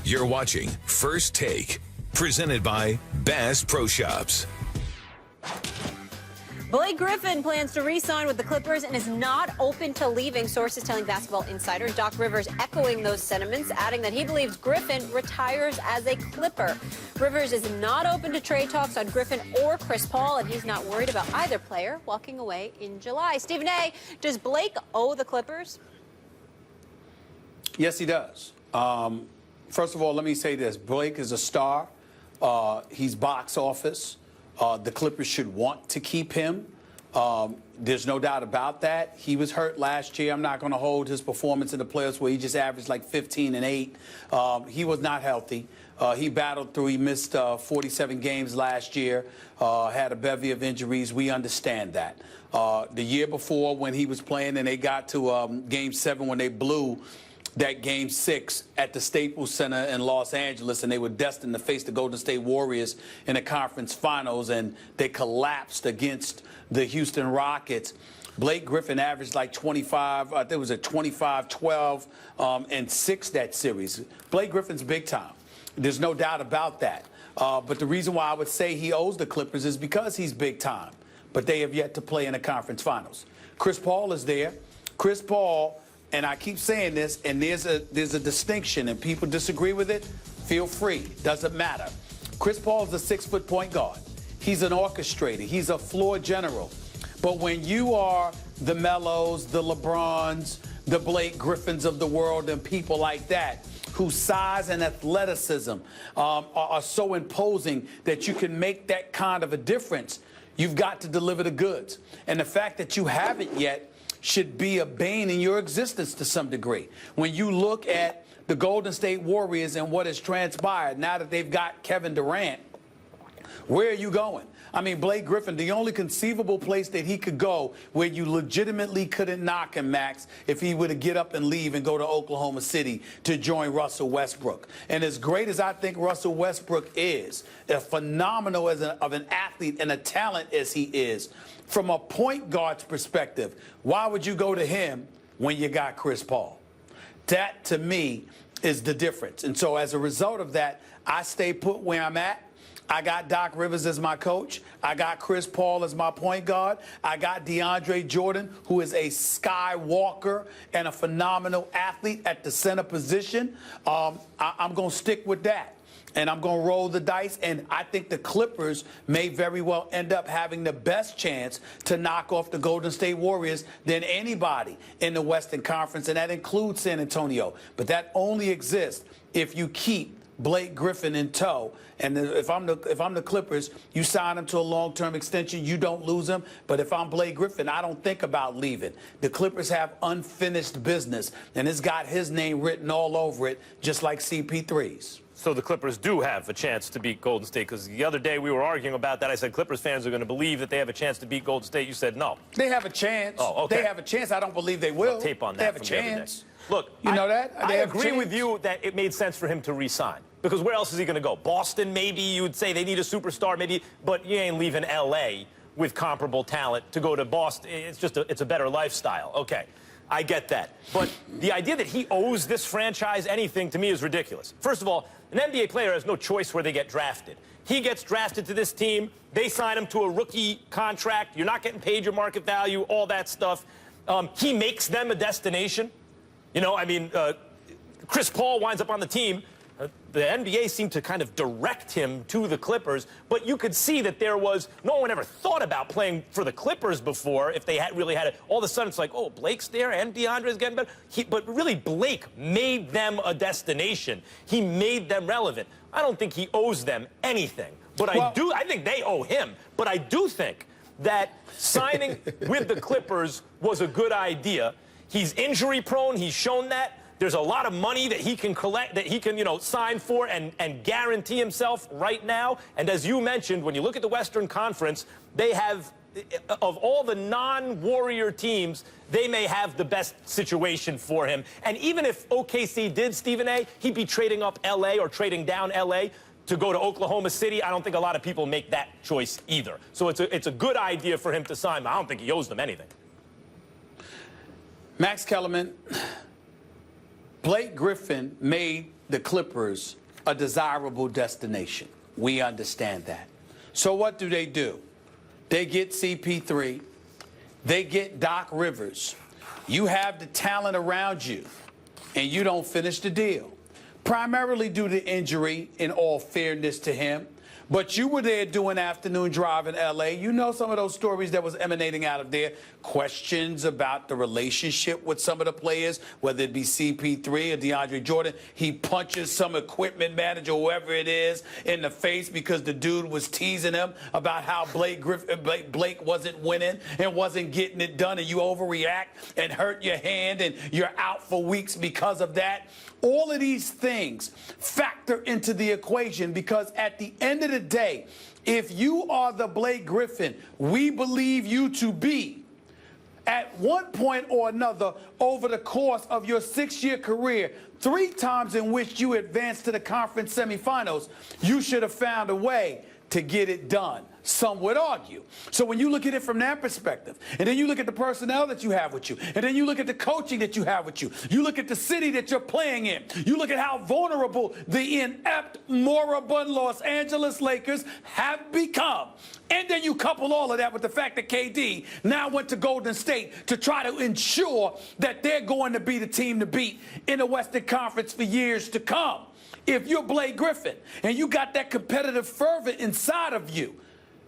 S7: You're watching First Take, presented by Bass Pro Shops.
S1: Blake Griffin plans to re-sign with the Clippers and is not open to leaving, sources telling Basketball Insider. Doc Rivers echoing those sentiments, adding that he believes Griffin retires as a Clipper. Rivers is not open to trade talks on Griffin or Chris Paul, and he's not worried about either player walking away in July. Stephen A., does Blake owe the Clippers?
S3: Yes, he does. First of all, let me say this. Blake is a star. He's box office. The Clippers should want to keep him. There's no doubt about that. He was hurt last year. I'm not going to hold his performance in the playoffs where he just averaged like 15 and 8. He was not healthy. He battled through. He missed 47 games last year, had a bevy of injuries. We understand that. The year before when he was playing and they got to Game 7 when they blew that Game 6 at the Staples Center in Los Angeles, and they were destined to face the Golden State Warriors in the conference finals, and they collapsed against the Houston Rockets. Blake Griffin averaged like 25, I think it was a 25, 12, and 6 that series. Blake Griffin's big time. There's no doubt about that. But the reason why I would say he owes the Clippers is because he's big time, but they have yet to play in the conference finals. Chris Paul is there. Chris Paul, and I keep saying this, and there's a distinction, and people disagree with it, feel free. Doesn't matter. Chris Paul is a 6-foot point guard. He's an orchestrator. He's a floor general. But when you are the Melos, the LeBrons, the Blake Griffins of the world, and people like that, whose size and athleticism are so imposing that you can make that kind of a difference, you've got to deliver the goods. And the fact that you haven't yet should be a bane in your existence to some degree. When you look at the Golden State Warriors and what has transpired now that they've got Kevin Durant, where are you going? I mean, Blake Griffin, the only conceivable place that he could go where you legitimately couldn't knock him, Max, if he were to get up and leave and go to Oklahoma City to join Russell Westbrook. And as great as I think Russell Westbrook is, as phenomenal of an athlete and a talent as he is, from a point guard's perspective, why would you go to him when you got Chris Paul? That, to me, is the difference. And so as a result of that, I stay put where I'm at. I got Doc Rivers as my coach. I got Chris Paul as my point guard. I got DeAndre Jordan, who is a skywalker and a phenomenal athlete at the center position. I'm going to stick with that. And I'm going to roll the dice, and I think the Clippers may very well end up having the best chance to knock off the Golden State Warriors than anybody in the Western Conference, and that includes San Antonio. But that only exists if you keep Blake Griffin in tow. And if I'm the Clippers, you sign him to a long-term extension, you don't lose him. But if I'm Blake Griffin, I don't think about leaving. The Clippers have unfinished business, and it's got his name written all over it, just like CP3's.
S2: So the Clippers do have a chance to beat Golden State, because the other day we were arguing about that. I said Clippers fans are going to believe that they have a chance to beat Golden State. You said no.
S3: They have a chance.
S2: Oh, okay.
S3: They have a chance. I don't believe they will.
S2: Tape on that.
S3: They have a
S2: from the other day.
S3: chance.
S2: Look,
S3: you know that?
S2: I agree with you that it made sense for him to re-sign. Because where else is he going to go? Boston, maybe you would say they need a superstar, maybe, but you ain't leaving L.A. with comparable talent to go to Boston. It's a better lifestyle. Okay, I get that. But the idea that he owes this franchise anything to me is ridiculous. First of all, an NBA player has no choice where they get drafted. He gets drafted to this team. They sign him to a rookie contract. You're not getting paid your market value, all that stuff. He makes them a destination. You know, I mean, Chris Paul winds up on the team. The NBA seemed to kind of direct him to the Clippers, but you could see that no one ever thought about playing for the Clippers before if they had really had it. All of a sudden, it's like, oh, Blake's there and DeAndre's getting better. But really, Blake made them a destination. He made them relevant. I don't think he owes them anything, but I think they owe him. But I do think that signing with the Clippers was a good idea. He's injury prone. He's shown that. There's a lot of money that he can collect, that he can, sign for and guarantee himself right now. And as you mentioned, when you look at the Western Conference, they have, of all the non-Warrior teams, they may have the best situation for him. And even if OKC did, Stephen A., he'd be trading up L.A. or trading down L.A. to go to Oklahoma City. I don't think a lot of people make that choice either. So it's a good idea for him to sign, but I don't think he owes them anything.
S3: Max Kellerman, Blake Griffin made the Clippers a desirable destination. We understand that. So what do? They get CP3. They get Doc Rivers. You have the talent around you, and you don't finish the deal. Primarily due to injury, in all fairness to him. But you were there doing afternoon drive in L.A. You know some of those stories that was emanating out of there. Questions about the relationship with some of the players, whether it be CP3 or DeAndre Jordan. He punches some equipment manager, whoever it is, in the face because the dude was teasing him about how Blake wasn't winning and wasn't getting it done, and you overreact and hurt your hand and you're out for weeks because of that. All of these things factor into the equation because at the end of the day, if you are the Blake Griffin we believe you to be, at one point or another over the course of your 6-year career, 3 times in which you advanced to the conference semifinals, you should have found a way to get it done. Some would argue. So when you look at it from that perspective, and then you look at the personnel that you have with you, and then you look at the coaching that you have with you, you look at the city that you're playing in, you look at how vulnerable the inept, moribund Los Angeles Lakers have become. And then you couple all of that with the fact that KD now went to Golden State to try to ensure that they're going to be the team to beat in the Western Conference for years to come. If you're Blake Griffin and you got that competitive fervor inside of you,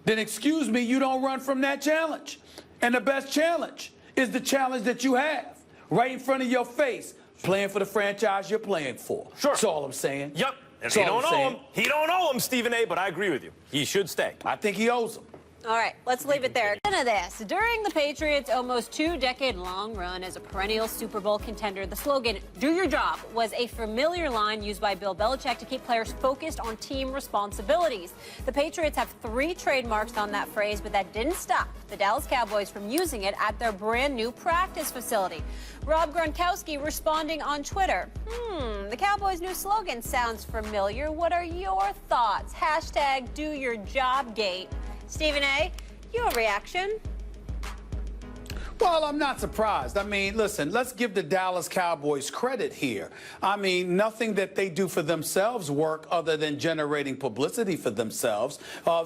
S3: then excuse me, you don't run from that challenge. And the best challenge is the challenge that you have right in front of your face, playing for the franchise you're playing for.
S2: Sure.
S3: That's all I'm saying.
S2: Yep. And he don't owe him, Stephen A., but I agree with you. He should stay.
S3: I think he owes him.
S1: All right, let's leave it there. None of this. During the Patriots' almost 2-decade-long run as a perennial Super Bowl contender, the slogan, "Do your job," was a familiar line used by Bill Belichick to keep players focused on team responsibilities. The Patriots have 3 trademarks on that phrase, but that didn't stop the Dallas Cowboys from using it at their brand new practice facility. Rob Gronkowski responding on Twitter, the Cowboys' new slogan sounds familiar. What are your thoughts? #DoYourJobGate. Stephen A., your reaction?
S3: Well, I'm not surprised. I mean, listen, let's give the Dallas Cowboys credit here. I mean, nothing that they do for themselves work other than generating publicity for themselves.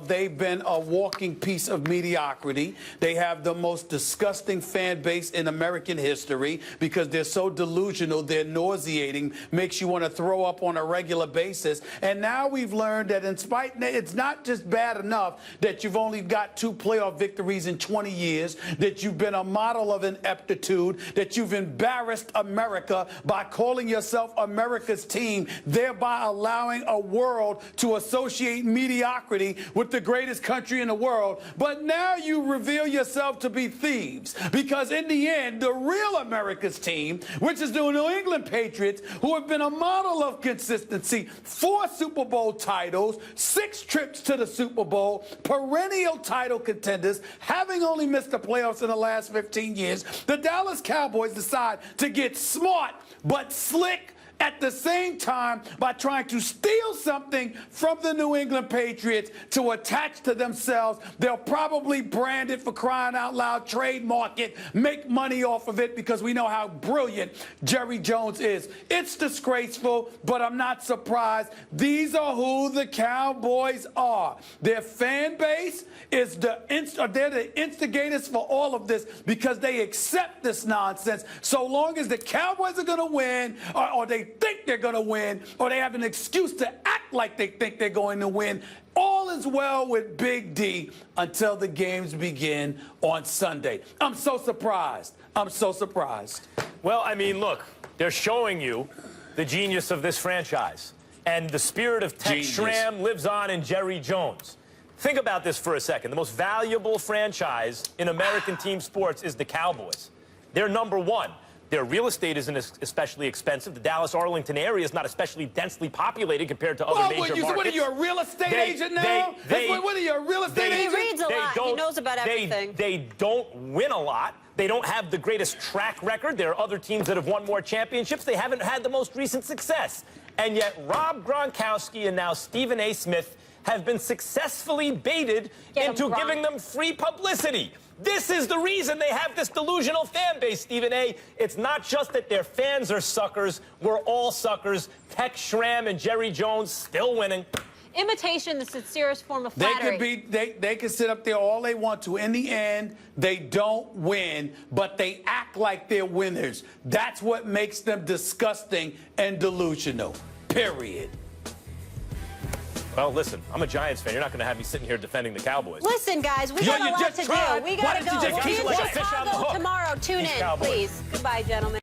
S3: They've been a walking piece of mediocrity. They have the most disgusting fan base in American history because they're so delusional, they're nauseating, makes you want to throw up on a regular basis. And now we've learned that it's not just bad enough that you've only got 2 playoff victories in 20 years, that you've been a model of ineptitude, that you've embarrassed America by calling yourself America's team, thereby allowing a world to associate mediocrity with the greatest country in the world. But now you reveal yourself to be thieves, because in the end, the real America's team, which is the New England Patriots, who have been a model of consistency, 4 Super Bowl titles, 6 trips to the Super Bowl, perennial title contenders, having only missed the playoffs in the last 15 years, the Dallas Cowboys decide to get smart but slick at the same time by trying to steal something from the New England Patriots to attach to themselves. They'll probably brand it, for crying out loud, trademark it, make money off of it, because we know how brilliant Jerry Jones is. It's disgraceful, but I'm not surprised. These are who the Cowboys are. Their fan base is they're the instigators for all of this, because they accept this nonsense. So long as the Cowboys are going to win, or they think they're going to win, or they have an excuse to act like they think they're going to win, all is well with Big D until the games begin on Sunday. I'm so surprised. I'm so surprised.
S2: Well, I mean, look, they're showing you the genius of this franchise. And the spirit of Tech Schramm lives on in Jerry Jones. Think about this for a second. The most valuable franchise in American team sports is the Cowboys. They're number 1. Their real estate isn't especially expensive. The Dallas-Arlington area is not especially densely populated compared to other major markets.
S3: What are you, a real estate agent now? What are you, a real estate agent?
S1: He reads a lot. He knows about everything.
S2: They don't win a lot. They don't have the greatest track record. There are other teams that have won more championships. They haven't had the most recent success. And yet Rob Gronkowski and now Stephen A. Smith have been successfully baited into giving them free publicity. This is the reason they have this delusional fan base, Stephen A. It's not just that their fans are suckers. We're all suckers. Tech Schramm and Jerry Jones still winning.
S1: Imitation, the sincerest form of flattery.
S3: They can sit up there all they want to. In the end, they don't win, but they act like they're winners. That's what makes them disgusting and delusional. Period.
S2: Well, listen, I'm a Giants fan. You're not going to have me sitting here defending the Cowboys.
S1: Listen, guys, we got a lot to do. We got to go. We'll be in Chicago tomorrow. Tune in, please. Goodbye, gentlemen.